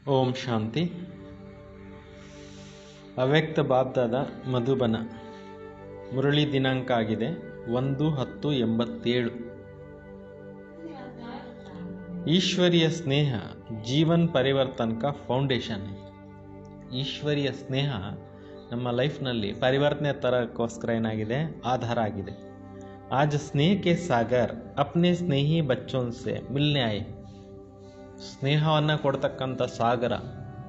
ಓಂ ಶಾಂತಿ. ಅವ್ಯಕ್ತ ಬಾಬ್ದಾದ ಮಧುಬನ. ಮುರಳಿ ದಿನಾಂಕ ಆಗಿದೆ 1/10/87. ईश्वरीय स्नेह जीवन परिवर्तन का ಫೌಂಡೇಶನ್. ಈಶ್ವರೀಯ ಸ್ನೇಹ ನಮ್ಮ ಲೈಫ್ನಲ್ಲಿ ಪರಿವರ್ತನೆ ತರಕ್ಕೋಸ್ಕರ ಏನಾಗಿದೆ, ಆಧಾರ ಆಗಿದೆ. आज स्नेह के सागर अपने स्नेही बच्चों से मिलने आए. ಸ್ನೇಹವನ್ನು ಕೊಡ್ತಕ್ಕಂಥ ಸಾಗರ,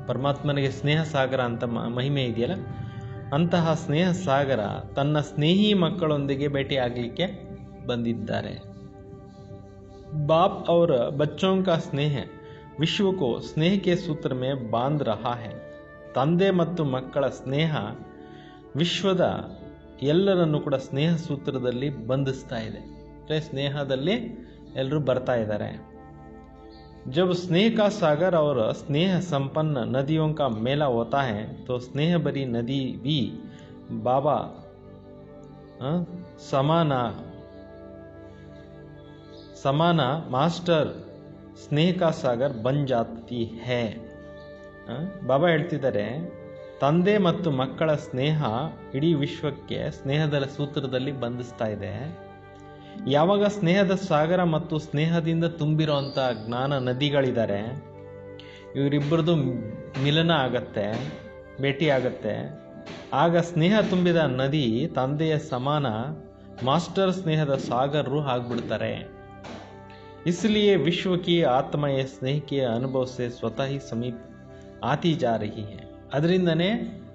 ಪರಮಾತ್ಮನಿಗೆ ಸ್ನೇಹ ಸಾಗರ ಅಂತ ಮಹಿಮೆ ಇದೆಯಲ್ಲ, ಅಂತಹ ಸ್ನೇಹ ಸಾಗರ ತನ್ನ ಸ್ನೇಹಿ ಮಕ್ಕಳೊಂದಿಗೆ ಭೇಟಿಯಾಗಲಿಕ್ಕೆ ಬಂದಿದ್ದಾರೆ. बाप और बच्चों का स्नेह विश्व को स्नेह के सूत्र में बांध रहा है. ತಂದೆ ಮತ್ತು ಮಕ್ಕಳ ಸ್ನೇಹ ವಿಶ್ವದ ಎಲ್ಲರನ್ನು ಕೂಡ ಸ್ನೇಹ ಸೂತ್ರದಲ್ಲಿ ಬಂಧಿಸ್ತಾ ಇದೆ. ಸ್ನೇಹದಲ್ಲಿ ಎಲ್ಲರೂ ಬರ್ತಾ ಇದ್ದಾರೆ. जब स्नेह का सागर और स्नेह संपन्न नदियों का मेला होता है तो स्नेह भरी नदी भी बाबा समाना मास्टर स्नेह का सागर बन जाती है. ಬಾಬಾ ಹೇಳ್ತಿದ್ದಾರೆ, ತಂದೆ ಮತ್ತು ಮಕ್ಕಳ ಸ್ನೇಹ ಇಡೀ ವಿಶ್ವಕ್ಕೆ ಸ್ನೇಹದ ಸೂತ್ರದಲ್ಲಿ ಬಂಧಿಸ್ತಾ ಇದೆ. ಯಾವಾಗ ಸ್ನೇಹದ ಸಾಗರ ಮತ್ತು ಸ್ನೇಹದಿಂದ ತುಂಬಿರೋಂಥ ಜ್ಞಾನ ನದಿಗಳಿದ್ದಾರೆ, ಇವರಿಬ್ಬರದು ಮಿಲನ ಆಗತ್ತೆ, ಭೇಟಿ ಆಗತ್ತೆ, ಆಗ ಸ್ನೇಹ ತುಂಬಿದ ನದಿ ತಂದೆಯ ಸಮಾನ ಮಾಸ್ಟರ್ ಸ್ನೇಹದ ಸಾಗರರು ಆಗ್ಬಿಡ್ತಾರೆ. इसलिए विश्व की आत्मा ये स्नेह के अनुभव से स्वतः ही समीप आती जा रही है. ಅದರಿಂದನೇ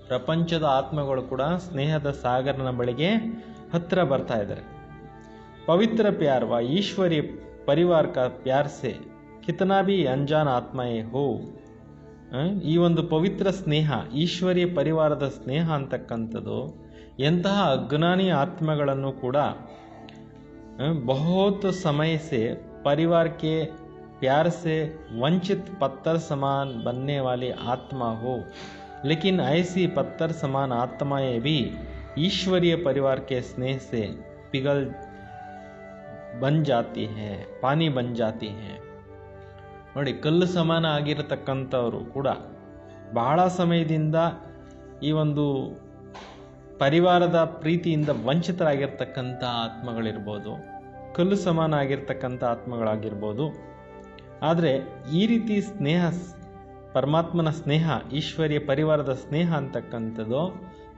ಪ್ರಪಂಚದ ಆತ್ಮಗಳು ಕೂಡ ಸ್ನೇಹದ ಸಾಗರನ ಬಳಿಗೆ ಹತ್ತಿರ ಬರ್ತಾ ಇದ್ದಾರೆ. पवित्र प्यार व ईश्वरीय परिवार का प्यार से कितना भी अनजान आत्माएं हो, ಈ ಒಂದು ಪವಿತ್ರ ಸ್ನೇಹ, ಈಶ್ವರೀಯ ಪರಿವಾರದ ಸ್ನೇಹ ಅಂತಕ್ಕಂಥದ್ದು ಎಂತಹ ಅಜ್ಞಾನಿ ಆತ್ಮಗಳನ್ನು ಕೂಡ बहुत समय से परिवार के प्यार से वंचित पत्थर समान बनने वाली आत्मा हो, लेकिन ऐसी पत्थर समान आत्माएं भी ईश्वरीय परिवार के स्नेह से पिघल बन जाती हैं, पानी बन जाती हैं. ನೋಡಿ, ಕಲ್ಲು ಸಮಾನ ಆಗಿರತಕ್ಕಂಥವರು ಕೂಡ ಬಹಳ ಸಮಯದಿಂದ ಈ ಒಂದು ಪರಿವಾರದ ಪ್ರೀತಿಯಿಂದ ವಂಚಿತರಾಗಿರ್ತಕ್ಕಂಥ ಆತ್ಮಗಳಿರ್ಬೋದು, ಕಲ್ಲು ಸಮಾನ ಆಗಿರ್ತಕ್ಕಂಥ ಆತ್ಮಗಳಾಗಿರ್ಬೋದು. ಆದರೆ ಈ ರೀತಿ ಸ್ನೇಹ, ಪರಮಾತ್ಮನ ಸ್ನೇಹ, ಈಶ್ವರೀಯ ಪರಿವಾರದ ಸ್ನೇಹ ಅಂತಕ್ಕಂಥದ್ದು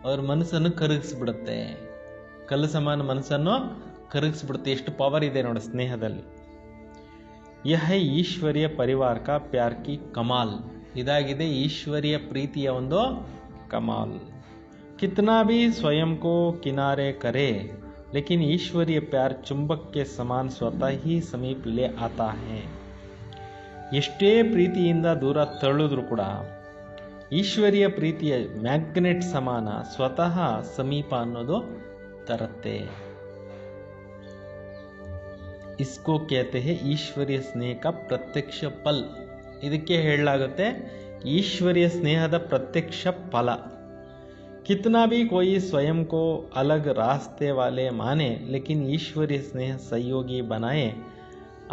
ಅವ್ರ ಮನಸ್ಸನ್ನು ಕರಗಿಸ್ಬಿಡುತ್ತೆ. ಕಲ್ಲು ಸಮಾನ ಮನಸ್ಸನ್ನು ಕರಗಿಸ್ಬಿಡುತ್ತೆ. ಎಷ್ಟು ಪವರ್ ಇದೆ ನೋಡಿ ಸ್ನೇಹದಲ್ಲಿ. ಯಹ ಈಶ್ವರೀಯ ಪರಿವಾರ ಕಾ ಪ್ಯಾರ್ ಕಿ ಕಮಾಲ್. ಇದಾಗಿದೆ ಈಶ್ವರೀಯ ಪ್ರೀತಿಯ ಒಂದು ಕಮಾಲ್. कितना भी स्वयं को किनारे करे, लेकिन ईश्वरीय प्यार चुंबक के समान स्वतः ही समीप ले आता है. ಎಷ್ಟೇ ಪ್ರೀತಿಯಿಂದ ದೂರ ತಳ್ಳಿದ್ರು ಕೂಡ ಈಶ್ವರೀಯ ಪ್ರೀತಿಯ ಮ್ಯಾಗ್ನೆಟ್ ಸಮಾನ ಸ್ವತಃ ಸಮೀಪ ಅನ್ನೋದು ತರುತ್ತೆ. इसको कहते हैं ईश्वरीय स्नेह का प्रत्यक्ष फल. ಇದಕ್ಕೆ ಹೇಳಲಾಗುತ್ತೆ ಈಶ್ವರೀಯ ಸ್ನೇಹದ ಪ್ರತ್ಯಕ್ಷ ಫಲ. कितना भी कोई स्वयं को अलग रास्ते वाले माने, लेकिन ईश्वरीय स्नेह सहयोगी बनाए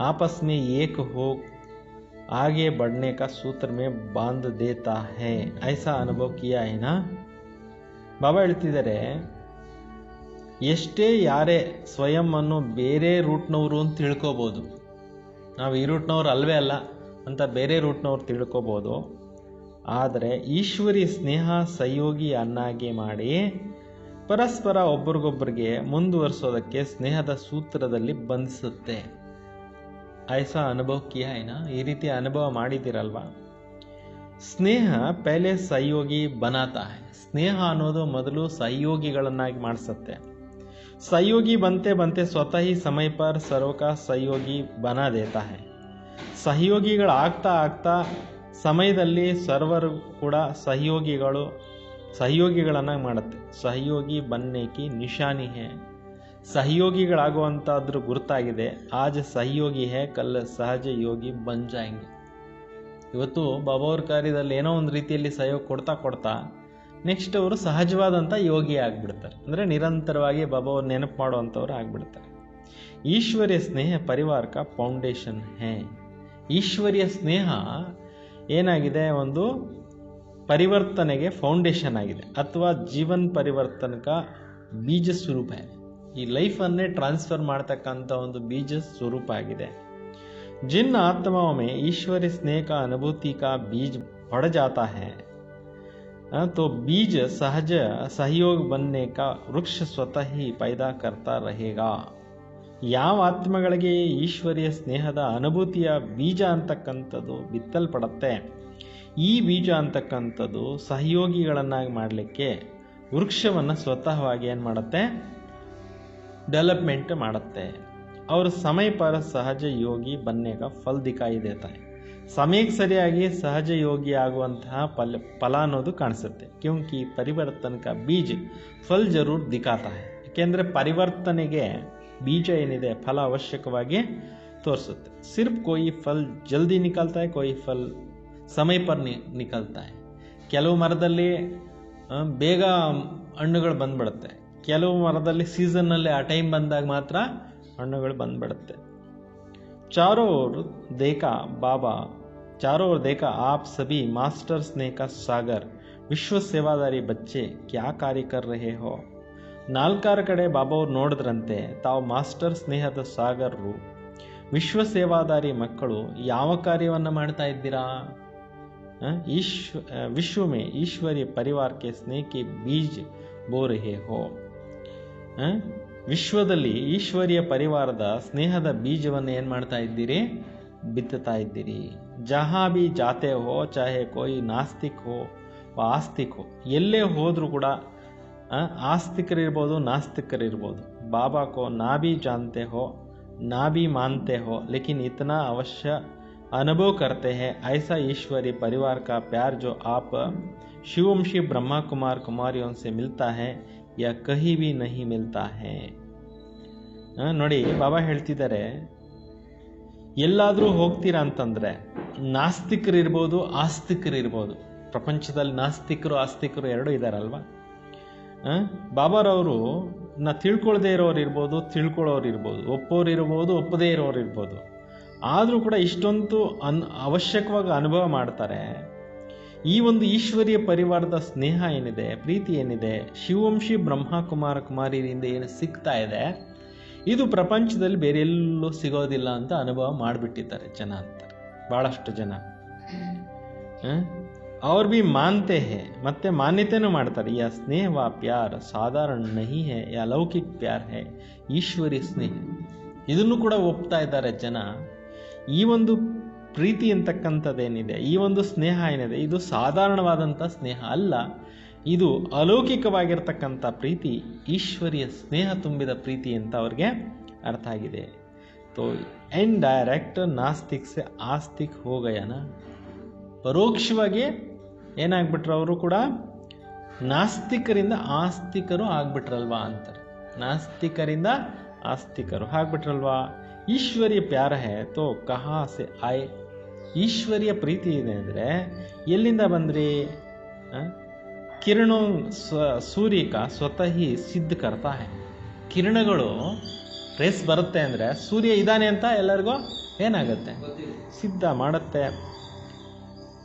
आपस में एक हो आगे बढ़ने का सूत्र में बांध देता है. ऐसा अनुभव किया है ना. ಬಾಬಾ ಹೇಳ್ತಿದ್ದಾರೆ, ಎಷ್ಟೇ ಯಾರೇ ಸ್ವಯಂ ಅನ್ನು ಬೇರೆ ರೂಟ್ನವರು ಅಂತ ತಿಳ್ಕೊಬೋದು, ನಾವು ಈ ರೂಟ್ನವ್ರು ಅಲ್ವೇ ಅಲ್ಲ ಅಂತ ಬೇರೆ ರೂಟ್ನವ್ರು ತಿಳ್ಕೊಬೋದು. ಆದರೆ ಈಶ್ವರಿ ಸ್ನೇಹ ಸಹಯೋಗಿ ಅನ್ನಾಗಿ ಮಾಡಿ ಪರಸ್ಪರ ಒಬ್ರಿಗೊಬ್ಬರಿಗೆ ಮುಂದುವರಿಸೋದಕ್ಕೆ ಸ್ನೇಹದ ಸೂತ್ರದಲ್ಲಿ ಬಂಧಿಸುತ್ತೆ. ಐಸಾ ಅನುಭವ ಕಿಯಾ ಏನಾ. ಈ ರೀತಿ ಅನುಭವ ಮಾಡಿದ್ದೀರಲ್ವಾ. ಸ್ನೇಹ ಪಹಲೆ ಸಹಯೋಗಿ ಬನಾತಾ ಹೈ. ಸ್ನೇಹ ಅನ್ನೋದು ಮೊದಲು ಸಹಯೋಗಿಗಳನ್ನಾಗಿ ಮಾಡಿಸುತ್ತೆ. ಸಹಯೋಗಿ ಬಂತೆ ಬಂತೆ ಸ್ವತಃ ಈ ಸಮಯ ಪರ್ ಸರ್ವಕ ಸಹಯೋಗಿ ಬನಾ ದೇತಾ ಹೈ. ಸಹಯೋಗಿಗಳಾಗ್ತಾ ಆಗ್ತಾ ಸಮಯದಲ್ಲಿ ಸರ್ವರು ಕೂಡ ಸಹಯೋಗಿಗಳನ್ನಾಗಿ ಮಾಡುತ್ತೆ. ಸಹಯೋಗಿ ಬನ್ನೇಕಿ ನಿಶಾನಿ ಹೇ. ಸಹಯೋಗಿಗಳಾಗುವಂಥದ್ರ ಗುರುತಾಗಿದೆ. ಆಜ್ ಸಹಯೋಗಿ ಹೇ, ಕಲ್ ಸಹಜ ಯೋಗಿ ಬನ್ ಜಾಯಂಗೆ. ಇವತ್ತು ಬಾಬಾವ್ರ ಕಾರ್ಯದಲ್ಲಿ ಏನೋ ಒಂದು ರೀತಿಯಲ್ಲಿ ಸಹಯೋಗ ಕೊಡ್ತಾ ಕೊಡ್ತಾ ನೆಕ್ಸ್ಟ್ ಅವರು ಸಹಜವಾದಂಥ ಯೋಗಿ ಆಗಿಬಿಡ್ತಾರೆ. ಅಂದರೆ ನಿರಂತರವಾಗಿ ಬಾಬಾವ್ರು ನೆನಪು ಮಾಡುವಂಥವ್ರು ಆಗಿಬಿಡ್ತಾರೆ. ಈಶ್ವರ್ಯ ಸ್ನೇಹ ಪರಿವಾರ ಕಾ ಫೌಂಡೇಶನ್ ಹೇ. ಈಶ್ವರ್ಯ ಸ್ನೇಹ ಏನಾಗಿದೆ, ಒಂದು ಪರಿವರ್ತನೆಗೆ ಫೌಂಡೇಶನ್ ಆಗಿದೆ ಅಥವಾ ಜೀವನ್ ಪರಿವರ್ತನ ಕಾ ಬೀಜ ಸ್ವರೂಪ है. ಈ ಲೈಫನ್ನೇ ಟ್ರಾನ್ಸ್ಫರ್ ಮಾಡ್ತಕ್ಕಂಥ ಒಂದು ಬೀಜ ಸ್ವರೂಪ ಆಗಿದೆ. जिन आत्माओं में ईश्वरीय स्नेह का अनुभूति का बीज पड़ जाता है तो बीज सहज सहयोग बनने का वृक्ष स्वतः ही पैदा करता रहेगा. ಯಾವ ಆತ್ಮಗಳಿಗೆ ಈಶ್ವರೀಯ ಸ್ನೇಹದ ಅನುಭೂತಿಯ ಬೀಜ ಅಂತಕ್ಕಂಥದ್ದು ಬಿತ್ತಲ್ಪಡುತ್ತೆ, ಈ ಬೀಜ ಅಂತಕ್ಕಂಥದ್ದು ಸಹಯೋಗಿಗಳನ್ನಾಗಿ ಮಾಡಲಿಕ್ಕೆ ವೃಕ್ಷವನ್ನು ಸ್ವತಃವಾಗಿ ಏನು ಮಾಡುತ್ತೆ, ಡೆವಲಪ್ಮೆಂಟ್ ಮಾಡುತ್ತೆ. ಅವರು ಸಮಯ ಪರ ಸಹಜ ಯೋಗಿ ಬನ್ನೆ का ಫಲ ದಿಖಾಯಿ ದೇತಾ है. ಸಮಯಕ್ಕೆ ಸರಿಯಾಗಿ ಸಹಜ ಯೋಗಿ ಆಗುವಂತಹ ಫಲ ಅನ್ನೋದು ಕಾಣಿಸುತ್ತೆ. ಕ್ಯೂಂಕಿ ಪರಿವರ್ತನ का ಬೀಜ ಫಲ ಜರೂರ್ ದಿಖಾತಾ है. ಏಕೆಂದರೆ ಪರಿವರ್ತನೆಗೆ ಬೀಜ ಏನಿದೆ ಫಲ ಅವಶ್ಯಕವಾಗಿ ತೋರಿಸುತ್ತೆ. ಸಿರ್ಫ್ ಕೋಯಿ ಫಲ್ ಜಲ್ದಿ ನಿಕಲ್ತಾ है, कोई फल समय पर निकलता है. ಕೆಲವು ಮರದಲ್ಲಿ ಬೇಗ ಹಣ್ಣುಗಳು ಬಂದ್ಬಿಡುತ್ತೆ, ಕೆಲವು ಮರದಲ್ಲಿ ಸೀಸನ್ನಲ್ಲಿ ಆ ಟೈಮ್ ಬಂದಾಗ ಮಾತ್ರ ಹಣ್ಣುಗಳು ಬಂದ್ಬಿಡುತ್ತೆ. चारों ओर देखा आप सभी मास्टर स्नेह का सागर विश्व सेवादारी बच्चे क्या कार्य कर रहे हो. ನಾಲ್ಕಾರು ಕಡೆ ಬಾಬಾ ಅವ್ರು ನೋಡಿದ್ರಂತೆ, ತಾವು ಮಾಸ್ಟರ್ ಸ್ನೇಹದ ಸಾಗರರು, ವಿಶ್ವ ಸೇವಾದಾರಿ ಮಕ್ಕಳು ಯಾವ ಕಾರ್ಯವನ್ನು ಮಾಡ್ತಾ ಇದ್ದೀರಾ. विश्व में ईश्वरीय परिवार के स्नेह के बीज बो रहे हो. ವಿಶ್ವದಲ್ಲಿ ಈಶ್ವರೀಯ ಪರಿವಾರದ ಸ್ನೇಹದ ಬೀಜವನ್ನು ಏನು ಮಾಡ್ತಾ ಇದ್ದೀರಿ, ಬಿತ್ತುತ್ತಾ ಇದ್ದೀರಿ. ಜಹಾ ಬಿ ಜಾತೆ ಹೋ ಚಾಹೆ ಕೋಯಿ ನಾಸ್ತಿಕ್ ಹೋ ಆಸ್ತಿಕ್ ಹೋ, ಎಲ್ಲೇ ಹೋದರೂ ಕೂಡ ಆಸ್ತಿಕರಿರ್ಬೋದು ನಾಸ್ತಿಕರಿರ್ಬೋದು, ಬಾಬಾ ಕೋ ನಾ ಬಿ ಜಾನ್ತೆ ಹೋ ನಾ ಬಿ ಮಾನ್ತೆ हो लेकिन इतना अवश्य अनुभव करते हैं ऐसा ईश्वरीय परिवार का प्यार जो आप शिववंशी ब्रह्मा कुमार कुमारियों से मिलता है या कहीं भी नहीं मिलता है. ನೋಡಿ ಬಾಬಾ ಹೇಳ್ತಿದ್ದಾರೆ, ಎಲ್ಲಾದರೂ ಹೋಗ್ತೀರಾ ಅಂತಂದರೆ ನಾಸ್ತಿಕರಿರ್ಬೋದು ಆಸ್ತಿಕರಿರ್ಬೋದು. ಪ್ರಪಂಚದಲ್ಲಿ ನಾಸ್ತಿಕರು ಆಸ್ತಿಕರು ಎರಡೂ ಇದ್ದಾರಲ್ವ. ಬಾಬಾರವರು ತಿಳ್ಕೊಳ್ದೇ ಇರೋರು ಇರ್ಬೋದು, ತಿಳ್ಕೊಳ್ಳೋರು ಇರ್ಬೋದು, ಒಪ್ಪೋರು ಇರ್ಬೋದು, ಒಪ್ಪದೇ ಇರೋರು ಇರ್ಬೋದು. ಆದರೂ ಕೂಡ ಇಷ್ಟೊಂದು ಅವಶ್ಯಕವಾಗಿ ಅನುಭವ ಮಾಡ್ತಾರೆ. ಈ ಒಂದು ಈಶ್ವರೀಯ ಪರಿವಾರದ ಸ್ನೇಹ ಏನಿದೆ, ಪ್ರೀತಿ ಏನಿದೆ, ಶಿವವಂಶಿ ಬ್ರಹ್ಮ ಕುಮಾರ ಕುಮಾರಿಯಿಂದ ಏನು ಸಿಗ್ತಾ ಇದೆ, ಇದು ಪ್ರಪಂಚದಲ್ಲಿ ಬೇರೆ ಎಲ್ಲೂ ಸಿಗೋದಿಲ್ಲ ಅಂತ ಅನುಭವ ಮಾಡಿಬಿಟ್ಟಿದ್ದಾರೆ ಜನ ಅಂತಾರೆ, ಭಾಳಷ್ಟು ಜನ. और भी मानते हैं, ಮತ್ತೆ ಮಾನ್ಯತೆನೂ ಮಾಡ್ತಾರೆ. ಯಾ ಸ್ನೇಹ ವ ಪ್ಯಾರ್ ಸಾಧಾರಣ ನಹಿ ಹೈ, ಯಾ ಲೌಕಿಕ ಪ್ಯಾರ್ ಹೈ, ಈಶ್ವರಿ ಸ್ನೇಹ. ಇದನ್ನು ಕೂಡ ಒಪ್ತಾ ಇದ್ದಾರೆ ಜನ. ಈ ಒಂದು ಪ್ರೀತಿ ಅಂತಕ್ಕಂಥದ್ದೇನಿದೆ, ಈ ಒಂದು ಸ್ನೇಹ ಏನಿದೆ, ಇದು ಸಾಧಾರಣವಾದಂಥ ಸ್ನೇಹ ಅಲ್ಲ, ಇದು ಅಲೌಕಿಕವಾಗಿರ್ತಕ್ಕಂಥ ಪ್ರೀತಿ, ಈಶ್ವರಿಯ ಸ್ನೇಹ ತುಂಬಿದ ಪ್ರೀತಿ ಅಂತ ಅವ್ರಿಗೆ ಅರ್ಥ ಆಗಿದೆ. ತೋ ಎನ್ ಡೈರೆಕ್ಟ್ ನಾಸ್ತಿಕ್ ಸೆ ಆಸ್ತಿಕ್ ಹೋಗಯನ, ಪರೋಕ್ಷವಾಗಿ ಏನಾಗ್ಬಿಟ್ರು ಅವರು ಕೂಡ ನಾಸ್ತಿಕರಿಂದ ಆಸ್ತಿಕರು ಆಗ್ಬಿಟ್ರಲ್ವಾ ಅಂತಾರೆ. ನಾಸ್ತಿಕರಿಂದ ಆಸ್ತಿಕರು ಆಗ್ಬಿಟ್ರಲ್ವಾ. ಈಶ್ವರ್ಯ ಪ್ಯಾರ ಹೇ ತೋ ಕಹಾ ಸೆ ಆಯ್, ಈಶ್ವರ್ಯ ಪ್ರೀತಿ ಇದೆ ಅಂದರೆ ಎಲ್ಲಿಂದ ಬಂದ್ರಿ. ಕಿರಣೋ ಸೂರ್ಯ ಕಾ ಸ್ವತಃ ಹಿ ಸಿದ್ಧ ಕರ್ತಾ ಹೇ. ಕಿರಣಗಳು ರೇಸ್ ಬರುತ್ತೆ ಅಂದರೆ ಸೂರ್ಯ ಇದ್ದಾನೆ ಅಂತ ಎಲ್ಲರಿಗೂ ಏನಾಗುತ್ತೆ, ಸಿದ್ಧ ಮಾಡುತ್ತೆ.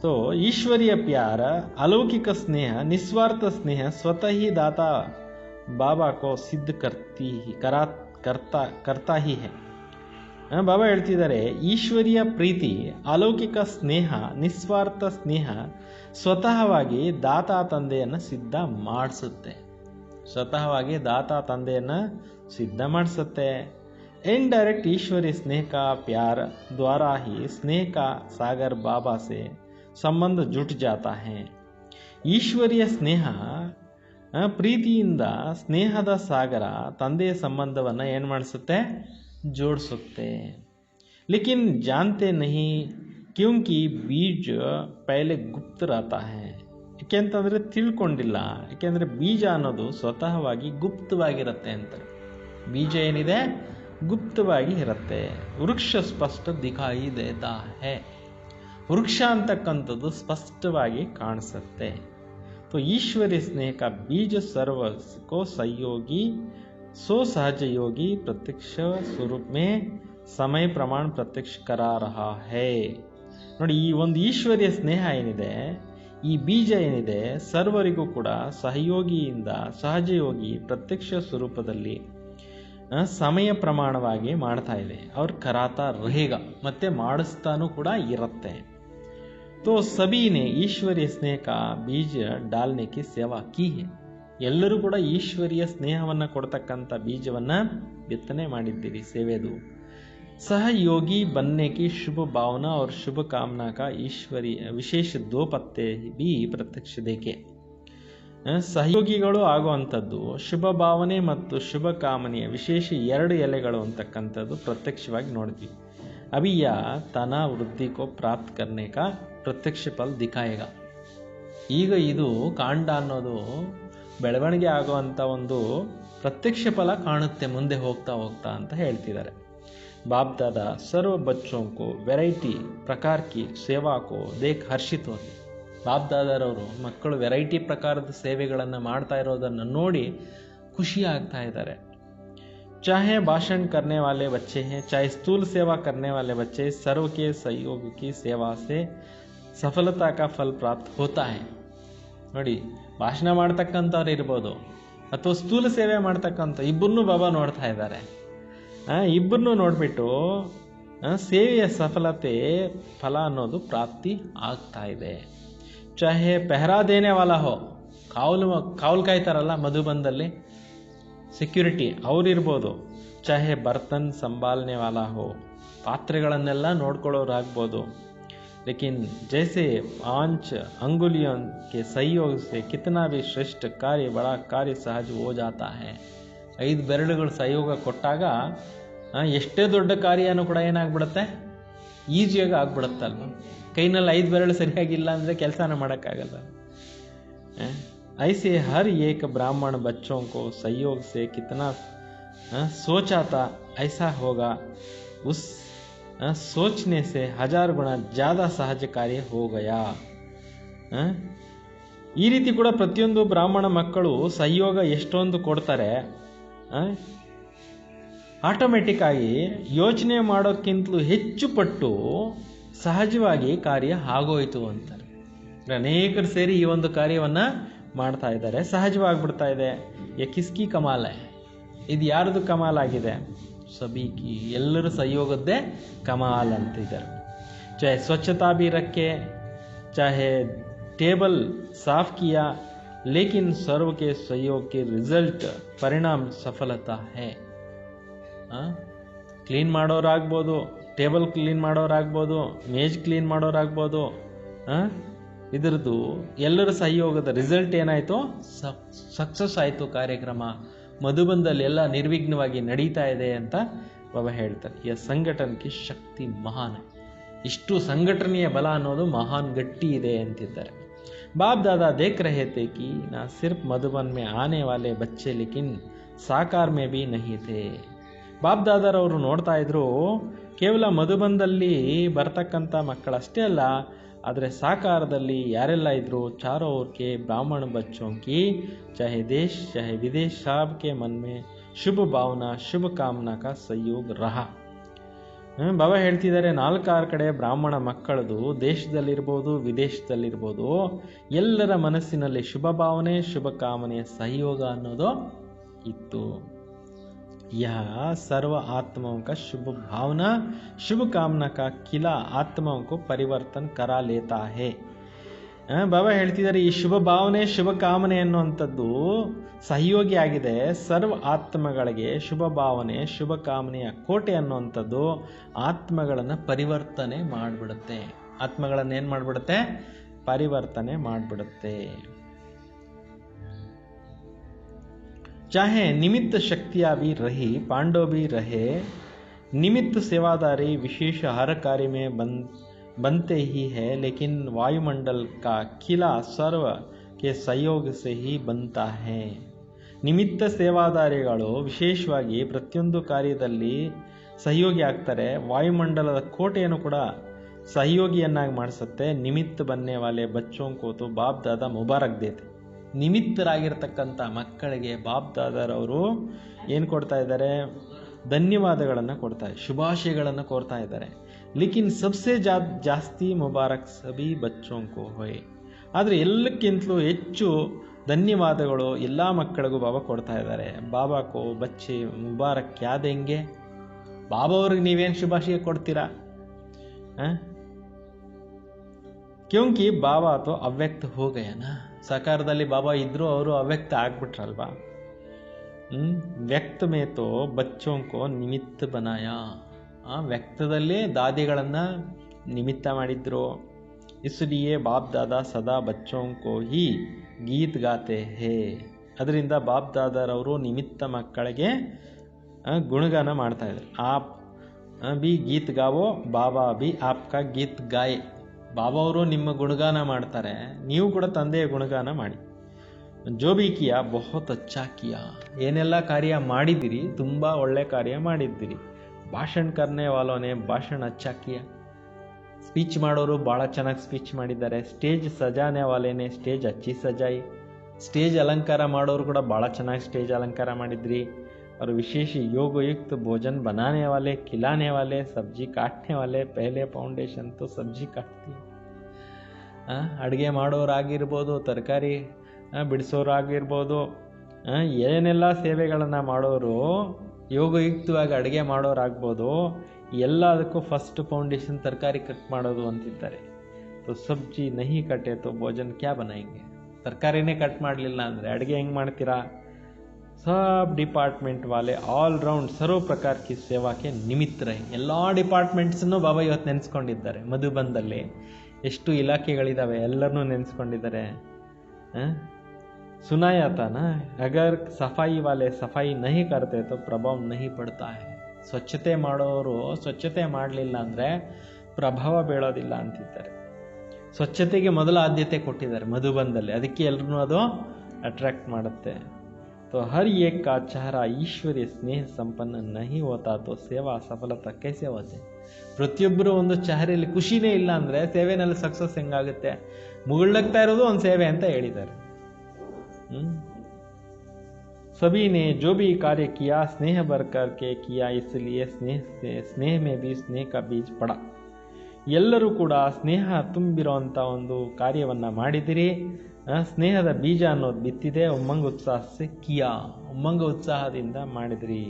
तो ईश्वरीय प्यार, अलौकिक स्नेह, निस्वार्थ स्नेह स्वतः ही दाता बाबा को सिद्ध करता ही है. ಬಾಬಾ ಹೇಳ್ತಿದ್ದಾರೆ, ಈಶ್ವರೀಯ ಪ್ರೀತಿ, ಅಲೌಕಿಕ ಸ್ನೇಹ, ನಿಸ್ವಾರ್ಥ ಸ್ನೇಹ ಸ್ವತಃವಾಗಿ ದಾತಾ ತಂದೆಯನ್ನು ಸಿದ್ಧ ಮಾಡಿಸುತ್ತೆ. ಸ್ವತಃವಾಗಿ ದಾತಾ ತಂದೆಯನ್ನು ಸಿದ್ಧ ಮಾಡಿಸುತ್ತೆ. इनडायरेक्ट ईश्वरीय स्नेह का प्यार द्वारा ही स्नेह का सागर बाबा से ಸಂಬಂಧ ಜುಟ್ ಜಾತಾ ಹೇ. ಈಶ್ವರೀಯ ಸ್ನೇಹ ಪ್ರೀತಿಯಿಂದ ಸ್ನೇಹದ ಸಾಗರ ತಂದೆಯ ಸಂಬಂಧವನ್ನು ಏನು ಮಾಡಿಸುತ್ತೆ, ಜೋಡಿಸುತ್ತೆ. ಲೇಕಿನ್ ಜಾನ್ತೆ ನಹಿ ಕ್ಯೂಂಕಿ ಬೀಜ ಪೈಲೆ ಗುಪ್ತ ರಹತಾ ಹೇ. ಯಾಕೆಂತಂದರೆ ತಿಳ್ಕೊಂಡಿಲ್ಲ, ಯಾಕೆಂದರೆ ಬೀಜ ಅನ್ನೋದು ಸ್ವತಃವಾಗಿ ಗುಪ್ತವಾಗಿರುತ್ತೆ ಅಂತಾರೆ. ಬೀಜ ಏನಿದೆ ಗುಪ್ತವಾಗಿ ಇರುತ್ತೆ. ವೃಕ್ಷ ಸ್ಪಷ್ಟ ದಿಖಾಯಿ ದೇತಾ ಹೇ, ವೃಕ್ಷ ಅಂತಕ್ಕಂಥದ್ದು ಸ್ಪಷ್ಟವಾಗಿ ಕಾಣಿಸುತ್ತೆ. तो ईश्वरीय स्नेह का बीज सर्व को सहयोगी सो सहज योगी प्रत्यक्ष स्वरूप में समय प्रमाण प्रत्यक्ष करा रहा है. ನೋಡಿ, ಈ ಒಂದು ಈಶ್ವರ್ಯ ಸ್ನೇಹ ಏನಿದೆ, ಈ ಬೀಜ ಏನಿದೆ, ಸರ್ವರಿಗೂ ಕೂಡ ಸಹಯೋಗಿಯಿಂದ ಸಹಜಯೋಗಿ ಪ್ರತ್ಯಕ್ಷ ಸ್ವರೂಪದಲ್ಲಿ ಸಮಯ ಪ್ರಮಾಣವಾಗಿ ಮಾಡ್ತಾ ಇದೆ. ಅವ್ರ ಕರಾತಾ रहेगा, ಮತ್ತೆ ಮಾಡಿಸ್ತಾನೂ ಕೂಡ ಇರುತ್ತೆ. तो सभी ने ईश्वरीय स्नेह का बीज डालने की सेवा की है. ಎಲ್ಲರೂ ಕೂಡ ಈಶ್ವರೀಯ ಸ್ನೇಹವನ್ನು ಕೊಡ್ತಕ್ಕಂಥ ಬೀಜವನ್ನು ಬಿತ್ತನೆ ಮಾಡಿದ್ದೀರಿ, ಸೇವೆದು. सहयोगी बनने की शुभ भावना और शुभ कामना का ईश्वरीय विशेष दो पत्ते भी प्रत्यक्ष देखे. ಸಹಯೋಗಿಗಳು ಆಗುವಂಥದ್ದು ಶುಭ ಭಾವನೆ ಮತ್ತು ಶುಭ ಕಾಮನೆಯ ವಿಶೇಷ 2 ಎಲೆಗಳು ಅಂತಕ್ಕಂಥದ್ದು ಪ್ರತ್ಯಕ್ಷವಾಗಿ ನೋಡ್ತೀವಿ. अभी यह तना वृद्धि को प्राप्त करने का ಪ್ರತ್ಯಕ್ಷ ಫಲ ದಿಖಾಯೇಗ. ಈಗ ಇದು ಕಾಂಡ ಅನ್ನೋದು ಬೆಳವಣಿಗೆ ಆಗುವಂಥ ಒಂದು ಪ್ರತ್ಯಕ್ಷ ಫಲ ಕಾಣುತ್ತೆ ಮುಂದೆ ಹೋಗ್ತಾ ಹೋಗ್ತಾ ಅಂತ ಹೇಳ್ತಿದ್ದಾರೆ. बाप दादा सर्व बच्चों को वैरायटी प्रकार की सेवा को देख हर्षित होते. ಬಾಪ್ ದಾದಾರವರು ಮಕ್ಕಳು ವೆರೈಟಿ ಪ್ರಕಾರದ ಸೇವೆಗಳನ್ನು ಮಾಡ್ತಾ ಇರೋದನ್ನು ನೋಡಿ ಖುಷಿ ಆಗ್ತಾ ಇದ್ದಾರೆ. चाहे भाषण करने वाले बच्चे हैं, चाहे स्थूल सेवा करने वाले बच्चे, सर्व के सहयोग की सेवा से सफलता का फल प्राप्त होता है. ನೋಡಿ, ಭಾಷಣ ಮಾಡ್ತಕ್ಕಂಥವ್ರು ಇರ್ಬೋದು ಅಥವಾ ಸ್ಥೂಲ ಸೇವೆ ಮಾಡ್ತಕ್ಕಂಥ ಇಬ್ಬರನ್ನೂ ಬಾಬಾ ನೋಡ್ತಾ ಇದ್ದಾರೆ. ಇಬ್ಬರನ್ನೂ ನೋಡಿಬಿಟ್ಟು ಸೇವೆಯ ಸಫಲತೆ ಫಲ ಅನ್ನೋದು ಪ್ರಾಪ್ತಿ ಆಗ್ತಾ ಇದೆ. ಚಾಹೆ ಪೆಹರಾ ದೇನೆ ವಾಲ ಹೋ, ಕಾವಲು ಕಾಯ್ತಾರಲ್ಲ ಮಧುಬಂದಲ್ಲಿ ಸೆಕ್ಯೂರಿಟಿ ಅವರಿರ್ಬೋದು, ಚಾಹೆ ಬರ್ತನ್ ಸಂಭಾಲನೆ ವಾಲ ಹೋ, ಪಾತ್ರೆಗಳನ್ನೆಲ್ಲ ನೋಡ್ಕೊಳ್ಳೋರಾಗ್ಬೋದು. लेकिन जैसे 5 अंगुलियों के सहयोग से कितना भी श्रेष्ठ कार्य बड़ा कार्य सहज हो जाता है. 5 ಬೆರಳುಗಳು ಸಹಯೋಗ ಕೊಟ್ಟಾಗ ಎಷ್ಟೇ ದೊಡ್ಡ ಕಾರ್ಯನೂ ಕೂಡ ಏನಾಗ್ಬಿಡುತ್ತೆ, ಈಸಿಯಾಗಿ ಆಗ್ಬಿಡುತ್ತಲ್ವ. ಕೈನಲ್ಲಿ 5 ಬೆರಳು ಸರಿಯಾಗಿಲ್ಲ ಅಂದರೆ ಕೆಲಸನ ಮಾಡೋಕ್ಕಾಗಲ್ಲ. ऐसे हर एक ब्राह्मण बच्चों को सहयोग से कितना सोचा था ऐसा होगा, उस सोचने से 1000 गुना ज़्यादा सहज कार्य हो गया. ಈ ರೀತಿ ಕೂಡ ಪ್ರತಿಯೊಂದು ಬ್ರಾಹ್ಮಣ ಮಕ್ಕಳು ಸಹಯೋಗ ಎಷ್ಟೊಂದು ಕೊಡ್ತಾರೆ, ಆಟೋಮೆಟಿಕ್ ಆಗಿ ಯೋಚನೆ ಮಾಡೋಕ್ಕಿಂತಲೂ ಹೆಚ್ಚು ಪಟ್ಟು ಸಹಜವಾಗಿ ಕಾರ್ಯ ಆಗೋಯ್ತು ಅಂತಾರೆ. ಅನೇಕರು ಸೇರಿ ಈ ಒಂದು ಕಾರ್ಯವನ್ನು ಮಾಡ್ತಾ ಇದ್ದಾರೆ, ಸಹಜವಾಗಿಬಿಡ್ತಾ ಇದೆ. ಕಿಸ್ಕಿ ಕಮಾಲ್, ಇದು ಯಾರ್ದು ಕಮಾಲ್ ಆಗಿದೆ? ಸಬೀಕಿ, ಎಲ್ಲರೂ ಸಹಯೋಗದ್ದೇ ಕಮಾಲ್ ಅಂತಿದ್ದಾರೆ. ಚಾಹೆ ಸ್ವಚ್ಛತಾ ಭಿ ರಕ್ಕೆ, ಚಾಹೆ ಟೇಬಲ್ ಸಾಫ್ ಕಿಯಾ, ಲೇಕಿನ್ ಸರ್ವ ಕೆ ಸಹಯೋಗ ಕೆ ರಿಸಲ್ಟ್ ಪರಿಣಾಮ ಸಫಲತಾ ಹೇ. ಕ್ಲೀನ್ ಮಾಡೋರಾಗ್ಬೋದು, ಟೇಬಲ್ ಕ್ಲೀನ್ ಮಾಡೋರಾಗ್ಬೋದು, ಮೇಜ್ ಕ್ಲೀನ್ ಮಾಡೋರಾಗ್ಬೋದು. ಇದರದ್ದು ಎಲ್ಲರ ಸಹಯೋಗದ ರಿಸಲ್ಟ್ ಏನಾಯಿತು? ಸಕ್ಸಸ್ ಆಯಿತು. ಕಾರ್ಯಕ್ರಮ ಮಧುಬಂದಲ್ಲಿ ಎಲ್ಲ ನಿರ್ವಿಘ್ನವಾಗಿ ನಡೀತಾ ಇದೆ ಅಂತ ಬಾಬಾ ಹೇಳ್ತಾರೆ. ಈ ಸಂಘಟನೆಗೆ ಶಕ್ತಿ ಮಹಾನ್, ಇಷ್ಟು ಸಂಘಟನೆಯ ಬಲ ಅನ್ನೋದು ಮಹಾನ್ ಗಟ್ಟಿ ಇದೆ ಅಂತಿದ್ದಾರೆ. ಬಾಪ್ ದಾದಾ ದೇಖ್ ರಹೆ ಥೆ ಕಿ ನಾ ಸಿರ್ಫ್ ಮಧುಬನ್ ಮೇ ಆನೆ ವಾಲೆ ಬಚ್ಚೆ ಲೇಕಿನ್ ಸಾಕಾರ ಮೇ ಭಿ ನಹಿ ಥೆ. ಬಾಪ್ ದಾದಾರವರು ನೋಡ್ತಾ ಇದ್ರು, ಕೇವಲ ಮಧುಬಂದಲ್ಲಿ ಬರ್ತಕ್ಕಂಥ ಮಕ್ಕಳಷ್ಟೇ ಅಲ್ಲ, ಆದರೆ ಸಾಕಾರದಲ್ಲಿ ಯಾರೆಲ್ಲ ಇದ್ರು, ಚಾರೋ ಓರ್ ಕೆ ಬ್ರಾಹ್ಮಣ ಬಚ್ಚೋं की चाहे देश चाहे विदेश सब के मन में शुभ भावना शुभ कामना का सहयोग रहा. ಬಾಬಾ ಹೇಳ್ತಿದ್ದಾರೆ, 4 ಕಡೆ ಬ್ರಾಹ್ಮಣ ಮಕ್ಕಳದು ದೇಶದಲ್ಲಿರ್ಬೋದು ವಿದೇಶದಲ್ಲಿರ್ಬೋದು ಎಲ್ಲರ ಮನಸ್ಸಿನಲ್ಲಿ ಶುಭ ಭಾವನೆ ಶುಭ ಕಾಮನೆಯ ಸಹಯೋಗ ಅನ್ನೋದು ಇತ್ತು. यह सर्व आत्माओं का शुभ भावना शुभ कामना का किला आत्माओं को परिवर्तन करा लेता है. ಬಾಬಾ ಹೇಳ್ತಿದ್ದಾರೆ, ಈ ಶುಭ ಭಾವನೆ ಶುಭ ಕಾಮನೆ ಅನ್ನುವಂಥದ್ದು ಸಹಯೋಗಿ ಆಗಿದೆ. ಸರ್ವ ಆತ್ಮಗಳಿಗೆ ಶುಭ ಭಾವನೆ ಶುಭ ಕಾಮನೆಯ ಕೋಟೆ ಅನ್ನುವಂಥದ್ದು ಆತ್ಮಗಳನ್ನು ಪರಿವರ್ತನೆ ಮಾಡಿಬಿಡುತ್ತೆ. ಆತ್ಮಗಳನ್ನು ಏನು ಮಾಡಿಬಿಡುತ್ತೆ? ಪರಿವರ್ತನೆ ಮಾಡಿಬಿಡುತ್ತೆ. चाहे निमित्त शक्तियाँ भी रही, पांडव भी रहे, निमित्त सेवादारी विशेष हर कार्य में बनते ही है, लेकिन वायुमंडल का किला सर्व के सहयोग से ही बनता है. ನಿಮಿತ್ತ ಸೇವಾದಾರಿಗಳು ವಿಶೇಷವಾಗಿ ಪ್ರತಿಯೊಂದು ಕಾರ್ಯದಲ್ಲಿ ಸಹಯೋಗಿ ಆಗ್ತಾರೆ. ವಾಯುಮಂಡಲದ ಕೋಟೆಯನ್ನು ಕೂಡ ಸಹಯೋಗಿಯನ್ನಾಗಿ ಮಾಡಿಸುತ್ತೆ. ನಿಮಿತ್ತ ಬನ್ನೆ ವಾಲೆ ಬಚ್ಚೋं को तो बाप दादा मुबारक देते. ನಿಮಿತ್ತರಾಗಿರ್ತಕ್ಕಂಥ ಮಕ್ಕಳಿಗೆ ಬಾಪ್ ದಾದಾರವರು ಏನು ಕೊಡ್ತಾ ಇದ್ದಾರೆ? ಧನ್ಯವಾದಗಳನ್ನು ಕೊಡ್ತಾರೆ, ಶುಭಾಶಯಗಳನ್ನು ಕೋರ್ತಾ ಇದ್ದಾರೆ. लेकिन सबसे ಜಾಸ್ತಿ ಮುಬಾರಕ್ ಸಭಿ ಬಚ್ಚೋं को होए. ಆದರೆ ಎಲ್ಲಕ್ಕಿಂತಲೂ ಹೆಚ್ಚು ಧನ್ಯವಾದಗಳು ಎಲ್ಲ ಮಕ್ಕಳಿಗೂ ಬಾಬಾ ಕೊಡ್ತಾ ಇದ್ದಾರೆ. ಬಾಬಾ ಕೋ ಬಚ್ಚೆ ಮುಬಾರಕ್ ಕ್ಯಾ ದೇಂಗೆ? ಬಾಬಾ ಅವ್ರಿಗೆ ನೀವೇನು ಶುಭಾಶಯ ಕೊಡ್ತೀರಾ? ಕ್ಯೋಂಕಿ ಬಾಬಾ ತೋ ಅವ್ಯಕ್ತ ಹೋ ಗಯನಾ. ಸಾಕಾರದಲ್ಲಿ ಬಾಬಾ ಇದ್ರು, ಅವರು ಅವ್ಯಕ್ತ ಆಗ್ಬಿಟ್ರಲ್ವಾ. ವ್ಯಕ್ತ ಮೇ ತೋ ಬಚ್ಚೋं को ನಿಮಿತ್ತ ಬನಾಯ. ವ್ಯಕ್ತದಲ್ಲೇ ದಾದಿಗಳನ್ನು ನಿಮಿತ್ತ ಮಾಡಿದ್ರು. इसलिए बाप दादा सदा बच्चों को ही गीत गाते हैं. ಅದರಿಂದ ಬಾಪ್ ದಾದಾರವರು ನಿಮಿತ್ತ ಮಕ್ಕಳಿಗೆ ಗುಣಗಾನ ಮಾಡ್ತಾ ಇದ್ದಾರೆ. ಆಪ್ ಬಿ ಗೀತ್ ಗಾವೋ, ಬಾಬಾ ಬಿ ಆಪ್ಕಾ ಗೀತ್ ಗಾಯೆ. ಬಾಬಾ ಅವರು ನಿಮ್ಮ ಗುಣಗಾನ ಮಾಡ್ತಾರೆ, ನೀವು ಕೂಡ ತಂದೆಯ ಗುಣಗಾನ ಮಾಡಿ. ಜೋ ಬಿ ಕಿಯಾ ಬಹುತ್ ಅಚ್ಚಾ ಕಿಯಾ. ಏನೆಲ್ಲ ಕಾರ್ಯ ಮಾಡಿದ್ದೀರಿ, ತುಂಬ ಒಳ್ಳೆ ಕಾರ್ಯ ಮಾಡಿದ್ದೀರಿ. ಭಾಷಣ ಕರ್ನೆ ವಾಲೋನೆ ಭಾಷಣ ಅಚ್ಚಾ ಕಿಯಾ. ಸ್ಪೀಚ್ ಮಾಡೋರು ಭಾಳ ಚೆನ್ನಾಗಿ ಸ್ಪೀಚ್ ಮಾಡಿದ್ದಾರೆ. ಸ್ಟೇಜ್ ಸಜಾನೆ ವಾಲೇನೆ ಸ್ಟೇಜ್ ಅಚ್ಚಿ ಸಜಾಯಿ. ಸ್ಟೇಜ್ ಅಲಂಕಾರ ಮಾಡೋರು ಕೂಡ ಭಾಳ ಚೆನ್ನಾಗಿ ಸ್ಟೇಜ್ ಅಲಂಕಾರ ಮಾಡಿದ್ರಿ. और विशेष योगयुक्त भोजन बनाने वाले, खिलाने वाले, सब्जी काटने वाले. पहले फाउंडेशन तो सब्जी काटती है. ಅಡುಗೆ ಮಾಡೋರಾಗಿರ್ಬೋದು, ತರಕಾರಿ ಬಿಡಿಸೋರಾಗಿರ್ಬೋದು, ಏನೆಲ್ಲ ಸೇವೆಗಳನ್ನು ಮಾಡೋರು, ಯೋಗಯುಕ್ತವಾಗಿ ಅಡುಗೆ ಮಾಡೋರಾಗ್ಬೋದು, ಎಲ್ಲದಕ್ಕೂ ಫಸ್ಟ್ ಫೌಂಡೇಶನ್ ತರಕಾರಿ ಕಟ್ ಮಾಡೋದು ಅಂತಿದ್ದಾರೆ. तो सब्जी नहीं कटे तो भोजन क्या बनाएंगे? ತರಕಾರಿನೇ ಕಟ್ ಮಾಡಲಿಲ್ಲ ಅಂದರೆ ಅಡುಗೆ ಹೆಂಗೆ ಮಾಡ್ತೀರಾ? सब डिपार्टमेंट वाले ऑल राउंड सर्व प्रकार की सेवा के निमित्त रहे. ಎಲ್ಲ ಡಿಪಾರ್ಟ್ಮೆಂಟ್ಸನ್ನು ಬಾಬಾ ಇವತ್ತು ನೆನೆಸ್ಕೊಂಡಿದ್ದಾರೆ. ಮಧುಬನ್ದಲ್ಲಿ ಎಷ್ಟು ಇಲಾಖೆಗಳಿದ್ದಾವೆ, ಎಲ್ಲರನ್ನೂ ನೆನೆಸ್ಕೊಂಡಿದ್ದಾರೆ. सुनाया था ना, अगर सफाई वाले सफाई नहीं करते तो प्रभाव नहीं पड़ता है. ಸ್ವಚ್ಛತೆ ಮಾಡೋರು ಸ್ವಚ್ಛತೆ ಮಾಡಲಿಲ್ಲ ಅಂದರೆ ಪ್ರಭಾವ ಬೀಳೋದಿಲ್ಲ ಅಂತಿದ್ದಾರೆ. ಸ್ವಚ್ಛತೆಗೆ ಮೊದಲ ಆದ್ಯತೆ ಕೊಟ್ಟಿದ್ದಾರೆ ಮಧುಬನ್ದಲ್ಲಿ, ಅದಕ್ಕೆ ಎಲ್ಲರೂ ಅದು ಅಟ್ರಾಕ್ಟ್ ಮಾಡುತ್ತೆ. तो हर एक का चेहरा ईश्वरीय स्नेह संपन्न नहीं होता तो सेवा सफलता कैसे होते? ಪ್ರತಿಯೊಬ್ಬರು ಒಂದು ಚಹರೆಯಲ್ಲಿ ಖುಷಿನೇ ಇಲ್ಲ ಅಂದರೆ ಸೇವೆನಲ್ಲಿ ಸಕ್ಸಸ್ ಹೆಂಗಾಗುತ್ತೆ? ಮುಗುಳ್ನಗ್ತಾ ಇರೋದು ಒಂದು ಸೇವೆ ಅಂತ ಹೇಳಿದ್ದಾರೆ. सभी ने जो भी कार्य किया स्नेह भर करके किया, इसलिए स्नेह में भी स्नेह का बीज पड़ा. ಎಲ್ಲರೂ ಕೂಡ ಸ್ನೇಹ ತುಂಬಿರುವಂಥ ಒಂದು ಕಾರ್ಯವನ್ನು ಮಾಡಿದಿರಿ. ಸ್ನೇಹದ ಬೀಜ ಅನ್ನೋದು ಬಿತ್ತಿದೆ. ಉಮ್ಮಂಗ ಉತ್ಸಾಹ ಕಿಯಾ, ಉಮ್ಮಂಗ ಉತ್ಸಾಹದಿಂದ ಮಾಡಿದ್ರಿ.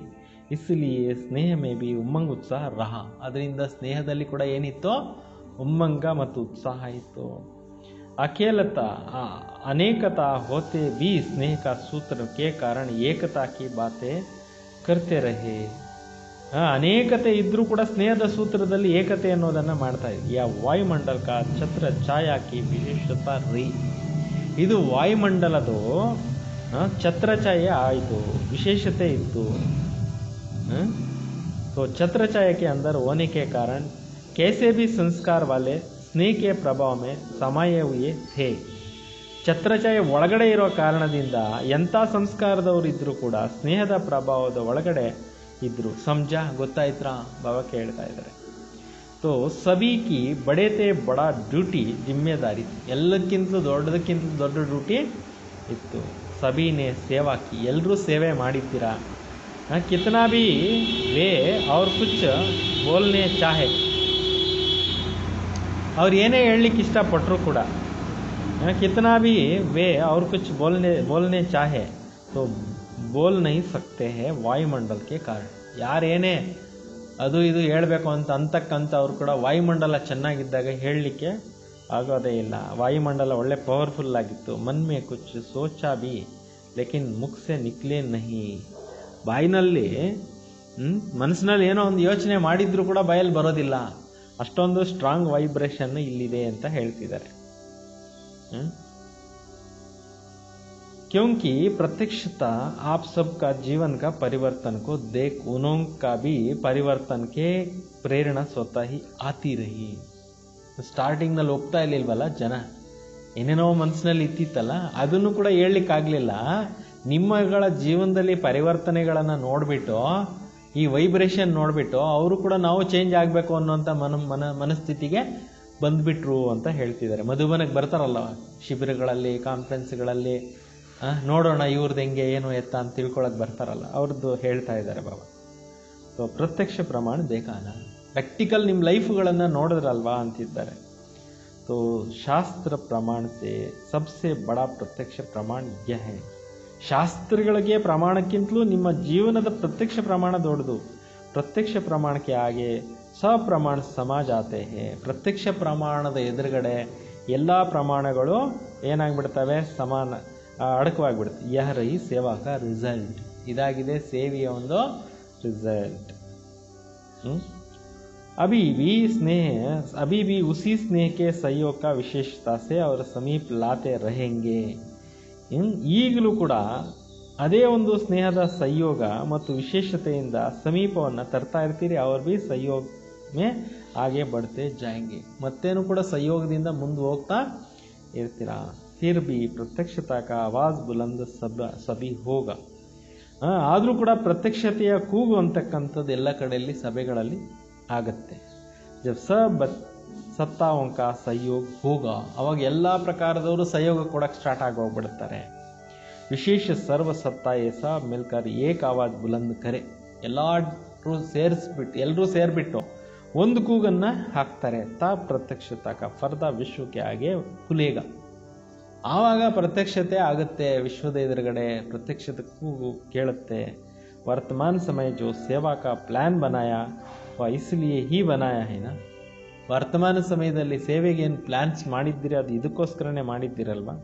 ಇಸ್ಲಿಯೇ ಸ್ನೇಹ ಮೇ ಬಿ ಉಮ್ಮಂಗ ಉತ್ಸಾಹ ರಹ. ಅದರಿಂದ ಸ್ನೇಹದಲ್ಲಿ ಕೂಡ ಏನಿತ್ತು? ಉಮ್ಮಂಗ ಮತ್ತು ಉತ್ಸಾಹ ಇತ್ತು. अकेलता अनेकता होते भी स्नेह का सूत्र के कारण एकता की बातें करते रहे. ಅನೇಕತೆ ಇದ್ರೂ ಕೂಡ ಸ್ನೇಹದ ಸೂತ್ರದಲ್ಲಿ ಏಕತೆ ಅನ್ನೋದನ್ನು ಮಾಡ್ತಾ ಇದ್ವಿ. ಯಾ ವಾಯುಮಂಡಲ ಕಾ ಛತ್ರ ಛಾಯಾ ಕಿ ವಿಶೇಷತಾ ರೀ. ಇದು ವಾಯುಮಂಡಲದು ಛತ್ರಛಾಯೆ ಆಯಿತು, ವಿಶೇಷತೆ ಇತ್ತು. तो छत्रछाया के अंदर होने के कारण कैसे भी संस्कार वाले स्नेह के प्रभाव में समाये हुए थे. ಛತ್ರಛಾಯೆ ಒಳಗಡೆ ಇರೋ ಕಾರಣದಿಂದ ಎಂಥ ಸಂಸ್ಕಾರದವರು ಇದ್ದರೂ ಕೂಡ ಸ್ನೇಹದ ಪ್ರಭಾವದ ಒಳಗಡೆ ಇದ್ರು. ಸಮಜಾ, ಗೊತ್ತಾಯ್ತಾ? ಬಾಬಾ ಕೇಳ್ತಾ ಇದ್ದಾರೆ. तो सभी की बड़े से बड़ा ड्यूटी जिम्मेदारी, ಎಲ್ಲಕ್ಕಿಂತಲೂ ದೊಡ್ಡ ಡ್ಯೂಟಿ ಇತ್ತು. सभी ने सेवा की, ಎಲ್ಲರೂ ಸೇವೆ ಮಾಡಿದ್ದೀರಾ. कितना भी वे और कुछ बोलने चाहे, ಅವ್ರು ಏನೇ ಹೇಳಲಿಕ್ಕೆ ಇಷ್ಟಪಟ್ಟರು ಕೂಡ, कितना भी वे और कुछ बोलने चाहे तो बोल नहीं सकते हैं ವಾಯುಮಂಡಲ के कारण. ಯಾರೇನೇ ಅದು ಇದು ಹೇಳಬೇಕು ಅಂತ ಅಂತಕ್ಕಂಥ ಅವ್ರು ಕೂಡ ವಾಯುಮಂಡಲ ಚೆನ್ನಾಗಿದ್ದಾಗ ಹೇಳಲಿಕ್ಕೆ ಆಗೋದೇ ಇಲ್ಲ. ವಾಯುಮಂಡಲ ಒಳ್ಳೆ ಪವರ್ಫುಲ್ ಆಗಿತ್ತು. ಮನ್ ಮೇ ಕುಚ್ ಸೋಚಾ ಬಿ ಲೇಕಿನ್ ಮುಖ ಸೆ ನಿಕ್ಲೇ ನಹಿ. ಬಾಯಿನಲ್ಲಿ ಮನಸ್ಸಿನಲ್ಲಿ ಏನೋ ಒಂದು ಯೋಚನೆ ಮಾಡಿದ್ರು ಕೂಡ ಬಾಯಲ್ಲಿ ಬರೋದಿಲ್ಲ. ಅಷ್ಟೊಂದು ಸ್ಟ್ರಾಂಗ್ ವೈಬ್ರೇಷನ್ ಇಲ್ಲಿದೆ ಅಂತ ಹೇಳ್ತಿದ್ದಾರೆ. क्योंकि प्रत्यक्षता आप सबका जीवन का परिवर्तन को देख उन्हों का भी परिवर्तन के प्रेरणा स्वतः ही आती रही. ಸ್ಟಾರ್ಟಿಂಗ್ನಲ್ಲಿ ಒಪ್ತಾ ಇರಲಿಲ್ವಲ್ಲ ಜನ, ಏನೇನೋ ಮನಸ್ಸಿನಲ್ಲಿ ಇತ್ತಿತ್ತಲ್ಲ, ಅದನ್ನು ಕೂಡ ಹೇಳಲಿಕ್ಕಾಗಲಿಲ್ಲ. ನಿಮ್ಮಗಳ ಜೀವನದಲ್ಲಿ ಪರಿವರ್ತನೆಗಳನ್ನು ನೋಡಿಬಿಟ್ಟು, ಈ ವೈಬ್ರೇಷನ್ ನೋಡಿಬಿಟ್ಟು ಅವರು ಕೂಡ ನಾವು ಚೇಂಜ್ ಆಗಬೇಕು ಅನ್ನೋಂಥ ಮನಸ್ಥಿತಿಗೆ ಬಂದುಬಿಟ್ರು ಅಂತ ಹೇಳ್ತಿದ್ದಾರೆ. ಮಧುಬನಕ್ಕೆ ಬರ್ತಾರಲ್ಲ ಶಿಬಿರಗಳಲ್ಲಿ, ಕಾನ್ಫರೆನ್ಸ್ಗಳಲ್ಲಿ, ನೋಡೋಣ ಇವ್ರದ್ದು ಹೆಂಗೆ ಏನು ಎತ್ತ ಅಂತ ತಿಳ್ಕೊಳಕ್ಕೆ ಬರ್ತಾರಲ್ಲ, ಅವ್ರದ್ದು ಹೇಳ್ತಾ ಇದ್ದಾರೆ ಬಾಬಾ. तो प्रत्यक्ष प्रमाण देखा ना, ಪ್ರಾಕ್ಟಿಕಲ್ ನಿಮ್ಮ ಲೈಫ್ಗಳನ್ನು ನೋಡಿದ್ರಲ್ವಾ ಅಂತಿದ್ದಾರೆ. तो ಶಾಸ್ತ್ರ ಪ್ರಮಾಣ से सबसे बड़ा प्रत्यक्ष प्रमाण यह है. ಶಾಸ್ತ್ರಗಳಿಗೆ ಪ್ರಮಾಣಕ್ಕಿಂತಲೂ ನಿಮ್ಮ ಜೀವನದ ಪ್ರತ್ಯಕ್ಷ ಪ್ರಮಾಣ ದೊಡ್ಡದು. ಪ್ರತ್ಯಕ್ಷ ಪ್ರಮಾಣಕ್ಕೆ ಹಾಗೆ ಸಪ್ರಮಾಣ ಸಮಾಜ ಆತೆ ಹೇ. ಪ್ರತ್ಯಕ್ಷ ಪ್ರಮಾಣದ ಎದುರುಗಡೆ ಎಲ್ಲ ಪ್ರಮಾಣಗಳು ಏನಾಗ್ಬಿಡ್ತವೆ, ಸಮಾನ ಅಡಕವಾಗಿಬಿಡುತ್ತೆ. ಯಹ ರಹಿ ಸೇವಾ ಕಾ ರಿಸಲ್ಟ್. ಇದಾಗಿದೆ ಸೇವೆಯ ಒಂದು ರಿಸಲ್ಟ್. अभी भी उसी स्नेह के सहयोग का विशेषता से और समीप लाते रहेंगे. ಈಗಲೂ ಕೂಡ ಅದೇ ಒಂದು ಸ್ನೇಹದ ಸಂಯೋಗ ಮತ್ತು ವಿಶೇಷತೆಯಿಂದ ಸಮೀಪವನ್ನು ತರ್ತಾ ಇರ್ತೀರಿ. ಅವ್ರ ಭೀ ಸಂಯೋಗ ಮೇ ಹಾಗೆ ಬಡ್ತೆ ಜಾಯಂಗೆ. ಮತ್ತೇನು ಕೂಡ ಸಂಯೋಗದಿಂದ ಮುಂದೆ ಹೋಗ್ತಾ ಇರ್ತೀರಾ. ಫಿರ್ ಭಿ ಪ್ರತ್ಯಕ್ಷತಾ ಕಾ ಆವಾಜ್ ಬುಲಂದ್ ಸಭಿ ಹೋಗ. ಆದರೂ ಕೂಡ ಪ್ರತ್ಯಕ್ಷತೆಯ ಕೂಗು ಅಂತಕ್ಕಂಥದ್ದು ಎಲ್ಲ ಕಡೆಯಲ್ಲಿ ಸಭೆಗಳಲ್ಲಿ ಆಗತ್ತೆ. ಜಬ್ ಸಬ್ ಸತ್ತಾओं का सहयोग होगा, ಅವಾಗ ಎಲ್ಲ ಪ್ರಕಾರದವರು ಸಹಯೋಗ ಕೊಡಕ್ಕೆ ಸ್ಟಾರ್ಟ್ ಆಗೋಗ್ಬಿಡ್ತಾರೆ. ವಿಶೇಷ ಸರ್ವ ಸತ್ತಾ ಏಸಾ ಮಿಲ್ಕರ್ ಏಕ್ ಆವಾಜ್ ಬುಲಂದ್ ಕರೆ. ಎಲ್ಲರೂ ಸೇರಿಬಿಟ್ಟು ಒಂದು ಕೂಗನ್ನು ಹಾಕ್ತಾರೆ. ತಾ ಪ್ರತ್ಯಕ್ಷತಾ ಕಾ ಫರ್ದಾ ವಿಶ್ವಕ್ಕೆ ಹಾಗೆ ಖುಲೇಗ. ಆವಾಗ ಪ್ರತ್ಯಕ್ಷತೆ ಆಗುತ್ತೆ. ವಿಶ್ವದ ಎದುರುಗಡೆ ಪ್ರತ್ಯಕ್ಷತೆ ಕೂಗು ಕೇಳುತ್ತೆ. ವರ್ತಮಾನ ಸಮಯ ಜೋ ಸೇವಾ ಕಾ ಪ್ಲಾನ್ ಬನಾಯಾ ವ ಇಸ್ಲಿಯೇ ಹೀ ಬನಾಯಾ ಹೇನಾ. ವರ್ತಮಾನ ಸಮಯದಲ್ಲಿ ಸೇವೆಗೆ ಏನು ಪ್ಲಾನ್ಸ್ ಮಾಡಿದ್ದೀರಿ ಅದು ಇದಕ್ಕೋಸ್ಕರನೇ ಮಾಡಿದ್ದೀರಲ್ವಾ.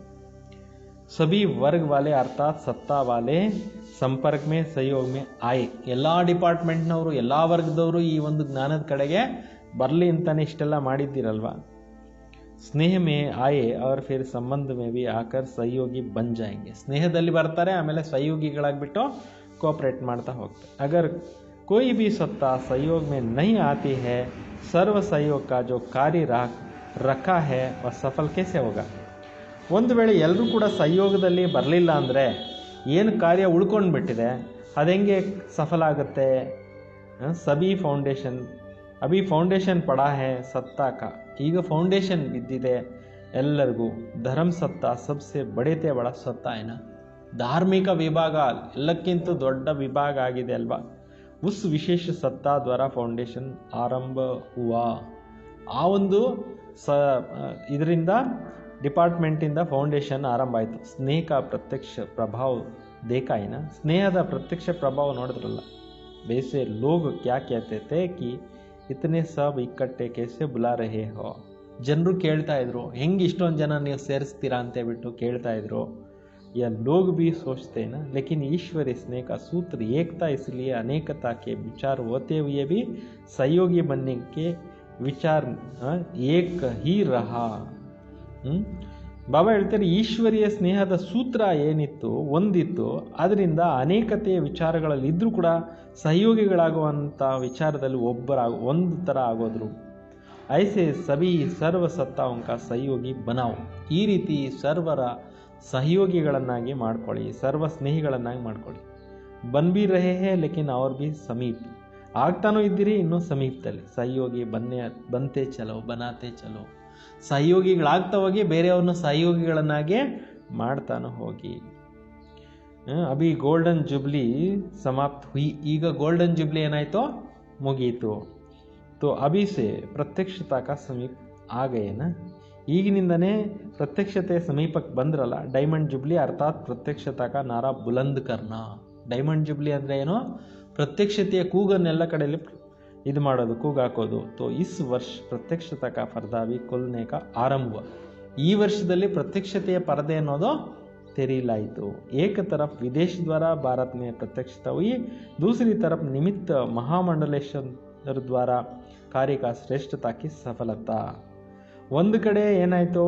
ಸಭಿ ವರ್ಗ ವಾಲೆ ಅರ್ಥಾತ್ ಸತ್ತಾ ವಾಲೆ ಸಂಪರ್ಕ ಮೇ ಸಹಯೋಗ ಮೇ ಆಯೆ. ಎಲ್ಲ ಡಿಪಾರ್ಟ್ಮೆಂಟ್ನವರು ಎಲ್ಲ ವರ್ಗದವರು ಈ ಒಂದು ಜ್ಞಾನದ ಕಡೆಗೆ ಬರಲಿ ಅಂತಾನೆ ಇಷ್ಟೆಲ್ಲ ಮಾಡಿದ್ದೀರಲ್ವಾ. ಸ್ನೇಹ ಮೇ ಆಯೆ ಅವ್ರ ಫಿರ್ ಸಂಬಂಧ ಮೇ ಭಿ ಆಕರ್ ಸಹಯೋಗಿ ಬನ್ ಜಾಯಂಗೆ. ಸ್ನೇಹದಲ್ಲಿ ಬರ್ತಾರೆ, ಆಮೇಲೆ ಸಹಯೋಗಿಗಳಾಗ್ಬಿಟ್ಟು ಕೋಆಪರೇಟ್ ಮಾಡ್ತಾ ಹೋಗ್ತಾರೆ. ಅಗರ್ कोई भी सत्ता सहयोग में नहीं आती है, सर्व सहयोग का जो कार्य रखा है वह सफल कैसे होगा. ಒಂದು ವೇಳೆ ಎಲ್ಲರೂ ಕೂಡ ಸಹಯೋಗದಲ್ಲಿ ಬರಲಿಲ್ಲ ಅಂದರೆ ಏನು ಕಾರ್ಯ ಉಳ್ಕೊಂಡು ಬಿಟ್ಟಿದೆ ಅದು ಹೆಂಗೆ ಸಫಲ ಆಗುತ್ತೆ. ಸಭಿ ಫೌಂಡೇಶನ್ ಅಭಿ ಫೌಂಡೇಶನ್ ಪಡಾ ಹೇ ಸತ್ತಾ ಕಾ. ಈಗ ಫೌಂಡೇಶನ್ ಬಿದ್ದಿದೆ ಎಲ್ಲರಿಗೂ. ಧರ್ಮ ಸತ್ತಾ ಸಬ್ಸೆ ಬಡೇತೆ ಬಡ ಸತ್ತಾ ಏನ. ಧಾರ್ಮಿಕ ವಿಭಾಗ ಎಲ್ಲಕ್ಕಿಂತ ದೊಡ್ಡ ವಿಭಾಗ ಆಗಿದೆ ಅಲ್ವಾ. ಉಸ್ ವಿಶೇಷ ಸತ್ತಾ ದ್ವಾರ ಫೌಂಡೇಶನ್ ಆರಂಭ ಹುವಾ. ಆ ಒಂದು ಇದರಿಂದ ಡಿಪಾರ್ಟ್ಮೆಂಟಿಂದ ಫೌಂಡೇಶನ್ ಆರಂಭ ಆಯಿತು. ಸ್ನೇಹ ಪ್ರತ್ಯಕ್ಷ ಪ್ರಭಾವ ದೇಕಾಯಿನ. ಸ್ನೇಹದ ಪ್ರತ್ಯಕ್ಷ ಪ್ರಭಾವ ನೋಡಿದ್ರಲ್ಲ. ಬೇಸೆ ಲೋಗ್ ಕ್ಯಾ कहते थे कि इतने सब इकट्ठे कैसे बुला रहे हो. ಜನರು ಕೇಳ್ತಾ ಇದ್ರು, ಹೆಂಗೆ ಇಷ್ಟೊಂದು ಜನ ನೀವು ಸೇರಿಸ್ತೀರಾ ಅಂತೇಳ್ಬಿಟ್ಟು ಕೇಳ್ತಾ ಇದ್ರು. यह लोग भी सोचते हैं ना, लेकिन ईश्वरीय स्नेह का सूत्र एकता, इसलिए अनेकता के विचार होते हुए भी सहयोगी बनने के विचार एक ही रहा. ಬಾಬಾ ಹೇಳ್ತಾರೆ, ಈಶ್ವರೀಯ ಸ್ನೇಹದ ಸೂತ್ರ ಏನಿತ್ತು ಒಂದಿತ್ತು, ಅದರಿಂದ ಅನೇಕತೆಯ ವಿಚಾರಗಳಲ್ಲಿ ಇದ್ರೂ ಕೂಡ ಸಹಯೋಗಿಗಳಾಗುವಂಥ ವಿಚಾರದಲ್ಲಿ ಒಂದು ಥರ ಆಗೋದ್ರು. ಐಸೆ ಸಭಿ ಸರ್ವ ಸತ್ತಾओं का सहयोगी बनाओ. ಈ ರೀತಿ ಸರ್ವರ ಸಹಯೋಗಿಗಳನ್ನಾಗಿ ಮಾಡ್ಕೊಳ್ಳಿ, ಸರ್ವ ಸ್ನೇಹಿಗಳನ್ನಾಗಿ ಮಾಡ್ಕೊಳ್ಳಿ. ಬನ್ ಬಿ ರಹೆ ಹೇ ಲೇಕಿನ್ ಅವ್ರ ಬಿ ಸಮೀಪ್. ಆಗ್ತಾನೂ ಇದ್ದೀರಿ, ಇನ್ನೂ ಸಮೀಪದಲ್ಲಿ. ಸಹಯೋಗಿ ಬಂತೆ ಚಲೋ ಬನಾತೆ ಚಲೋ. ಸಹಯೋಗಿಗಳಾಗ್ತಾ ಹೋಗಿ ಬೇರೆಯವ್ರನ್ನ ಸಹಯೋಗಿಗಳನ್ನಾಗೆ ಮಾಡ್ತಾನೂ ಹೋಗಿ. ಅಭಿ ಗೋಲ್ಡನ್ ಜುಬ್ಲಿ ಸಮಾಪ್ತ ಹುಯಿ. ಈಗ ಗೋಲ್ಡನ್ ಜುಬ್ಲಿ ಏನಾಯ್ತು, ಮುಗೀತು. ತೋ ಅಭಿ ಸೆ ಪ್ರತ್ಯಕ್ಷತಾ ಕಾ ಸಮೀಪ ಆಗೇನ. ಈಗಿನಿಂದನೇ ಪ್ರತ್ಯಕ್ಷತೆ ಸಮೀಪಕ್ಕೆ ಬಂದ್ರಲ್ಲ. ಡೈಮಂಡ್ ಜುಬ್ಲಿ ಅರ್ಥಾತ್ ಪ್ರತ್ಯಕ್ಷತಾ ಕಾ ನಾರಾ ಬುಲಂದ್ ಕರ್ನ. ಡೈಮಂಡ್ ಜುಬ್ಲಿ ಅಂದರೆ ಏನು, ಪ್ರತ್ಯಕ್ಷತೆಯ ಕೂಗನ್ನೆಲ್ಲ ಕಡೆಯಲ್ಲಿ ಇದು ಮಾಡೋದು, ಕೂಗಾಕೋದು. ತೋ ಇಸ್ ವರ್ಷ ಪ್ರತ್ಯಕ್ಷತಾ ಕಾ ಪರ್ದಾ ಭಿ ಖುಲ್ನೆ ಕಾ ಆರಂಭ. ಈ ವರ್ಷದಲ್ಲಿ ಪ್ರತ್ಯಕ್ಷತೆಯ ಪರದೆ ಅನ್ನೋದು ತೆರೀಲಾಯಿತು. ಏಕ ತರಫ್ ವಿದೇಶ ದ್ವಾರ ಭಾರತ್ ಮೇ ಪ್ರತ್ಯಕ್ಷತಾ ಹುಯಿ, ದೂಸರಿ ತರಫ್ ನಿಮಿತ್ತ ಮಹಾಮಂಡಲೇಶ್ವರ ದ್ವಾರ ಕಾರ್ಯ ಕಾ ಶ್ರೇಷ್ಠತಾ ಕಿ ಸಫಲತಾ. ಒಂದು ಕಡೆ ಏನಾಯಿತು,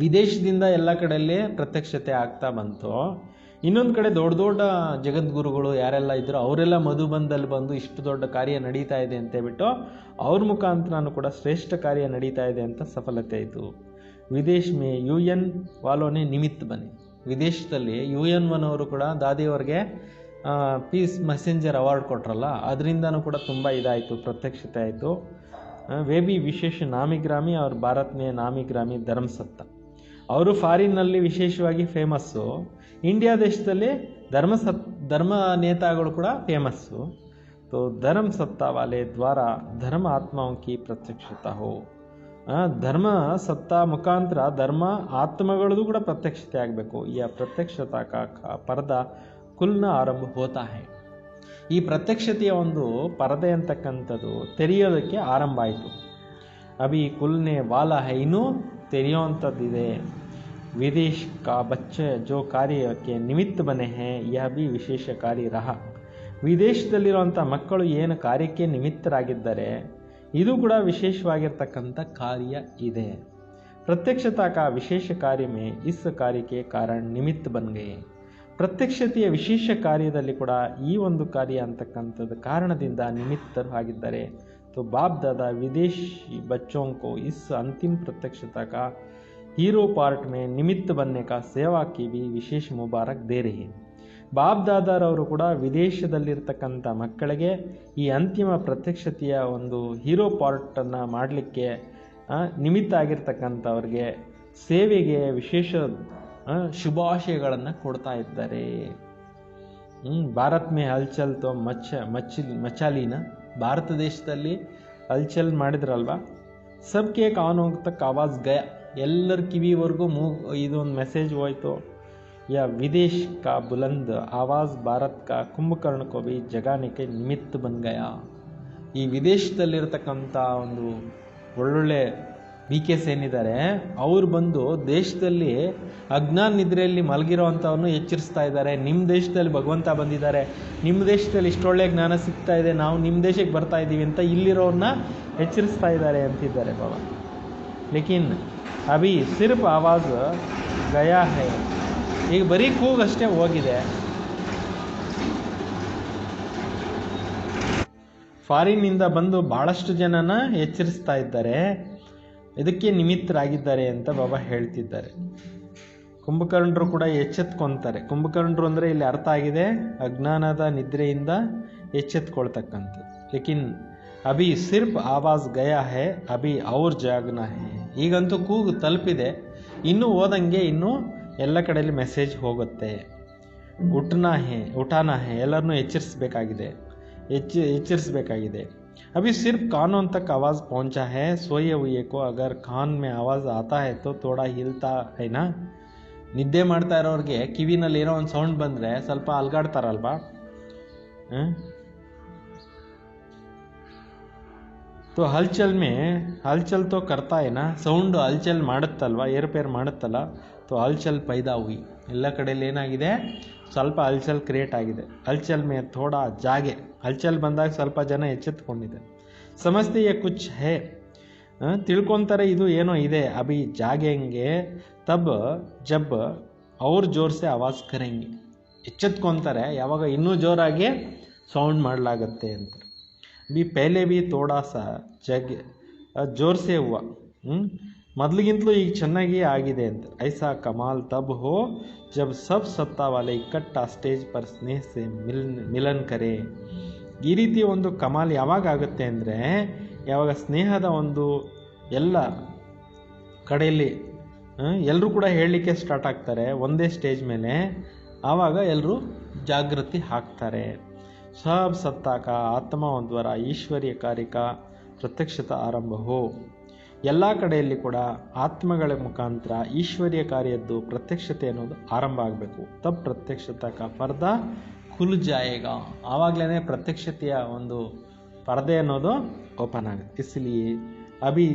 ವಿದೇಶದಿಂದ ಎಲ್ಲ ಕಡೆಯಲ್ಲಿ ಪ್ರತ್ಯಕ್ಷತೆ ಆಗ್ತಾ ಬಂತು. ಇನ್ನೊಂದು ಕಡೆ ದೊಡ್ಡ ದೊಡ್ಡ ಜಗದ್ಗುರುಗಳು ಯಾರೆಲ್ಲ ಇದ್ರು ಅವರೆಲ್ಲ ಮಧುಬಂದಲ್ಲಿ ಬಂದು ಇಷ್ಟು ದೊಡ್ಡ ಕಾರ್ಯ ನಡೀತಾ ಇದೆ ಅಂತೇಳ್ಬಿಟ್ಟು ಅವ್ರ ಮುಖಾಂತರನೂ ಕೂಡ ಶ್ರೇಷ್ಠ ಕಾರ್ಯ ನಡೀತಾ ಇದೆ ಅಂತ ಸಫಲತೆ ಆಯಿತು. ವಿದೇಶ ಮೇ UN ವಾಲೋನೆ ನಿಮಿತ್ತ ಬನ್ನಿ. ವಿದೇಶದಲ್ಲಿ UN ಅವರು ಕೂಡ ದಾದಿಯವ್ರಿಗೆ ಪೀಸ್ ಮೆಸೆಂಜರ್ ಅವಾರ್ಡ್ ಕೊಟ್ರಲ್ಲ, ಅದರಿಂದನೂ ಕೂಡ ತುಂಬ ಇದಾಯಿತು, ಪ್ರತ್ಯಕ್ಷತೆ ಆಯಿತು. वे भी ವಿಶೇಷ ನಾಮಿಗ್ರಾಮಿ ಅವ್ರ ಭಾರತ್ ಮೇ ನಾಮಿಗ್ರಾಮಿ ಧರ್ಮಸತ್ತ. ಅವರು ಫಾರಿನ್ನಲ್ಲಿ ವಿಶೇಷವಾಗಿ ಫೇಮಸ್ಸು. ಇಂಡಿಯಾ ದೇಶದಲ್ಲಿ ಧರ್ಮ ನೇತಾಗಳು ಕೂಡ ಫೇಮಸ್ಸು. तो धर्म सत्ता वाले द्वारा धर्म आत्माओं की प्रत्यक्षता हो. ಧರ್ಮ ಸತ್ತಾ ಮುಖಾಂತರ ಧರ್ಮ ಆತ್ಮಗಳದು ಕೂಡ ಪ್ರತ್ಯಕ್ಷತೆ ಆಗಬೇಕು. ಈ ಪ್ರತ್ಯಕ್ಷತಾ ಪರದ ಕುಲ್ನ ಆರಂಭ ಹೋತಾ ಹೈ. ಈ ಪ್ರತ್ಯಕ್ಷತೆಯ ಒಂದು ಪರದೆ ಅಂತಕ್ಕಂಥದ್ದು ತೆರೆಯೋದಕ್ಕೆ ಆರಂಭ ಆಯಿತು. ಅಭಿ ಕುಲ್ನೆ ವಾಲ ಹೈ, ಇನ್ನೂ ತೆರೆಯುವಂಥದ್ದಿದೆ. ವಿದೇಶ್ ಕಾ ಬಚ್ಚೆ ಜೋ ಕಾರ್ಯಕ್ಕೆ ನಿಮಿತ್ತ ಬನೆ ಹೈ, ಯಹ ಭಿ ವಿಶೇಷ ಕಾರ್ಯ ರಹ. ವಿದೇಶದಲ್ಲಿರುವಂಥ ಮಕ್ಕಳು ಏನು ಕಾರ್ಯಕ್ಕೆ ನಿಮಿತ್ತರಾಗಿದ್ದಾರೆ, ಇದು ಕೂಡ ವಿಶೇಷವಾಗಿರ್ತಕ್ಕಂಥ ಕಾರ್ಯ ಇದೆ. ಪ್ರತ್ಯಕ್ಷತಾ ಕಾ ವಿಶೇಷ ಕಾರ್ಯ ಮೇ ಇಸ್ ಕಾರ್ಯಕ್ಕೆ ಕಾರಣ ನಿಮಿತ್ತ ಬನ್ ಗಯೆ. ಪ್ರತ್ಯಕ್ಷತೆಯ ವಿಶೇಷ ಕಾರ್ಯದಲ್ಲಿ ಕೂಡ ಈ ಒಂದು ಕಾರ್ಯ ಅಂತಕ್ಕಂಥದ್ದು ಕಾರಣದಿಂದ ನಿಮಿತ್ತರು ಆಗಿದ್ದಾರೆ. तो बाप दादा विदेशी बच्चों को इस अंतिम प्रत्यक्षता का हीरो पार्ट में निमित्त बनने का सेवा की भी विशेष मुबारक दे रही है. ಬಾಪ್ ದಾದಾರವರು ಕೂಡ ವಿದೇಶದಲ್ಲಿರ್ತಕ್ಕಂಥ ಮಕ್ಕಳಿಗೆ ಈ ಅಂತಿಮ ಪ್ರತ್ಯಕ್ಷತೆಯ ಒಂದು ಹೀರೋ ಪಾರ್ಟನ್ನು ಮಾಡಲಿಕ್ಕೆ ನಿಮಿತ್ತ ಆಗಿರ್ತಕ್ಕಂಥವ್ರಿಗೆ ಸೇವೆಗೆ ವಿಶೇಷ ಶುಭಾಶಯಗಳನ್ನು ಕೊಡ್ತಾ ಇದ್ದಾರೆ. ಭಾರತ್ ಮೇ ಹಲ್ಚಲ್ ತೋ ಮಚಾಲಿನ, ಭಾರತ ದೇಶದಲ್ಲಿ ಹಲ್ಚಲ್ ಮಾಡಿದ್ರಲ್ವಾ, ಸಬ್ಕೆ ಕಾನೋ ತಕ್ ಆವಾಜ್ ಗಯ, ಎಲ್ಲರ ಕಿವಿವರೆಗೂ ಇದೊಂದು ಮೆಸೇಜ್ ಹೋಯ್ತು. या विदेश का बुलंद आवाज़ भारत का कुंभकर्ण को भी जगाने के निमित्त बन गया. ಈ ವಿದೇಶದಲ್ಲಿರ್ತಕ್ಕಂಥ ಒಂದು ಒಳ್ಳೊಳ್ಳೆ BKs ಏನಿದ್ದಾರೆ, ಅವ್ರು ಬಂದು ದೇಶದಲ್ಲಿ ಅಜ್ಞಾನ ನಿದ್ರೆಯಲ್ಲಿ ಮಲಗಿರೋವಂಥವನ್ನು ಎಚ್ಚರಿಸ್ತಾ ಇದ್ದಾರೆ. ನಿಮ್ಮ ದೇಶದಲ್ಲಿ ಭಗವಂತ ಬಂದಿದ್ದಾರೆ, ನಿಮ್ಮ ದೇಶದಲ್ಲಿ ಇಷ್ಟೊಳ್ಳೆ ಜ್ಞಾನ ಸಿಗ್ತಾ ಇದೆ, ನಾವು ನಿಮ್ಮ ದೇಶಕ್ಕೆ ಬರ್ತಾ ಇದ್ದೀವಿ ಅಂತ ಇಲ್ಲಿರೋರನ್ನ ಎಚ್ಚರಿಸ್ತಾ ಇದ್ದಾರೆ ಅಂತಿದ್ದಾರೆ ಬಾಬಾ. ಲೇಕಿನ್ ಅಭಿ ಸಿರ್ಫ್ ಆವಾಜ್ ಗಯಾ ಹೈ, ಈಗ ಬರೀ ಕೂಗಷ್ಟೇ ಹೋಗಿದೆ. ಫಾರಿನ್ನಿಂದ ಬಂದು ಭಾಳಷ್ಟು ಜನನ ಎಚ್ಚರಿಸ್ತಾ ಇದ್ದಾರೆ, ಇದಕ್ಕೆ ನಿಮಿತ್ತರಾಗಿದ್ದಾರೆ ಅಂತ ಬಾಬಾ ಹೇಳ್ತಿದ್ದಾರೆ. ಕುಂಭಕರ್ಣರು ಕೂಡ ಎಚ್ಚೆತ್ಕೊತಾರೆ. ಕುಂಭಕರ್ಣರು ಅಂದರೆ ಇಲ್ಲಿ ಅರ್ಥ ಆಗಿದೆ ಅಜ್ಞಾನದ ನಿದ್ರೆಯಿಂದ ಎಚ್ಚೆತ್ಕೊಳ್ತಕ್ಕಂಥದ್ದು. ಲೇಕಿನ್ ಅಭಿ ಸಿರ್ಫ್ ಆವಾಜ್ ಗಯಾ ಹೈ, ಅಭಿ ಅವ್ರ ಜಾಗನಾ ಹೈ. ಈಗಂತೂ ಕೂಗು ತಲುಪಿದೆ, ಇನ್ನೂ ಓದಂಗೆ ಇನ್ನೂ ಎಲ್ಲ ಕಡೆಯಲ್ಲಿ ಮೆಸೇಜ್ ಹೋಗುತ್ತೆ. ಉಠಾನಾ ಹೇ, ಎಲ್ಲರನ್ನೂ ಎಚ್ಚರಿಸಬೇಕಾಗಿದೆ. अभी सिर्फ कानों तक आवाज़ पहुंचा है, सोए हुए को अगर कान में आवाज़ आता है तो थोड़ा हिलता है ना. ನಿದ್ದೆ ಮಾಡ್ತಾ ಇರೋರಿಗೆ ಕಿವಿನಲ್ಲಿ ಏನೋ ಒಂದು ಸೌಂಡ್ ಬಂದರೆ ಸ್ವಲ್ಪ ಅಲ್ಗಾಡ್ತಾರಲ್ವಾ. तो हलचल तो करता है ना, ಸೌಂಡು ಹಲ್ಚಲ್ ಮಾಡುತ್ತಲ್ವ, ಏರುಪೇರು ಮಾಡುತ್ತಲ್ಲ. तो हलचल पैदा हुई, ಎಲ್ಲ ಕಡೆಯಲ್ಲಿ ಏನಾಗಿದೆ, ಸ್ವಲ್ಪ ಹಲ್ಚಲ್ ಕ್ರಿಯೇಟ್ ಆಗಿದೆ. ಹಲ್ಚಲ್ ಮೇ ಥೋಡಾ ಜಾಗೆ, ಹಲ್ಚಲ್ ಬಂದಾಗ ಸ್ವಲ್ಪ ಜನ ಎಚ್ಚೆತ್ಕೊಂಡಿದೆ. ಸಮಸ್ಯೆ ಕುಚ್ ಹೇ, ತಿಳ್ಕೊತಾರೆ ಇದು ಏನೋ ಇದೆ. ಅಭಿ ಜಾಗೆಂಗೆ ತಬ್ ಜಬ್ ಅವ್ರ ಜೋರ್ಸೆ ಆವಾಜ್ ಕರೆಂಗೆ, ಎಚ್ಚೆತ್ಕೊತಾರೆ ಯಾವಾಗ ಇನ್ನೂ ಜೋರಾಗಿ ಸೌಂಡ್ ಮಾಡಲಾಗತ್ತೆ ಅಂತ. ಬಿ ಪೆಹಲೆ ಬಿ ಥೋಡಾ ಸಾ ಜೋರ್ಸೆ ಹೂವ, ಮೊದಲಿಗಿಂತಲೂ ಈಗ ಚೆನ್ನಾಗಿ ಆಗಿದೆ ಅಂತ. ಐಸಾ ಕಮಾಲ್ ತಬ್ ಹೋ ಜಬ್ ಸಬ್ ಸತ್ತಾ ವಾಲೆ ಇಕ್ಕಟ್ಟ ಸ್ಟೇಜ್ ಪರ್ ಸ್ನೇಹ ಸೆ ಮಿಲನ್ ಕರೆ. ಈ ರೀತಿ ಒಂದು ಕಮಾಲ್ ಯಾವಾಗ ಆಗುತ್ತೆ ಅಂದರೆ, ಯಾವಾಗ ಸ್ನೇಹದ ಒಂದು ಎಲ್ಲ ಕಡೆಯಲ್ಲಿ ಎಲ್ಲರೂ ಕೂಡ ಹೇಳಲಿಕ್ಕೆ ಸ್ಟಾರ್ಟ್ ಆಗ್ತಾರೆ ಒಂದೇ ಸ್ಟೇಜ್ ಮೇಲೆ, ಆವಾಗ ಎಲ್ಲರೂ ಜಾಗೃತಿ ಹಾಕ್ತಾರೆ. ಸಬ್ ಸತ್ತಾ ಕಾ ಆತ್ಮ ದ್ವಾರ ಈಶ್ವರ್ಯ ಕಾರ್ಯ ಕಾ ಪ್ರತ್ಯಕ್ಷತಾ ಆರಂಭ ಹೋ. ಎಲ್ಲ ಕಡೆಯಲ್ಲಿ ಕೂಡ ಆತ್ಮಗಳ ಮುಖಾಂತರ ಈಶ್ವರ್ಯ ಕಾರ್ಯದ್ದು ಪ್ರತ್ಯಕ್ಷತೆ ಅನ್ನೋದು ಆರಂಭ ಆಗಬೇಕು. ತಬ್ ಪ್ರತ್ಯಕ್ಷತಾ ಕಾ ಪರ್ದಾ ಖುಲ್ ಜಾಯೇಗ, ಆವಾಗಲೇ ಪ್ರತ್ಯಕ್ಷತೆಯ ಒಂದು ಪರದೆ ಅನ್ನೋದು ಓಪನ್ ಆಗುತ್ತೆ. ಇಸ್ಲಿಯೇ ಅಭಿ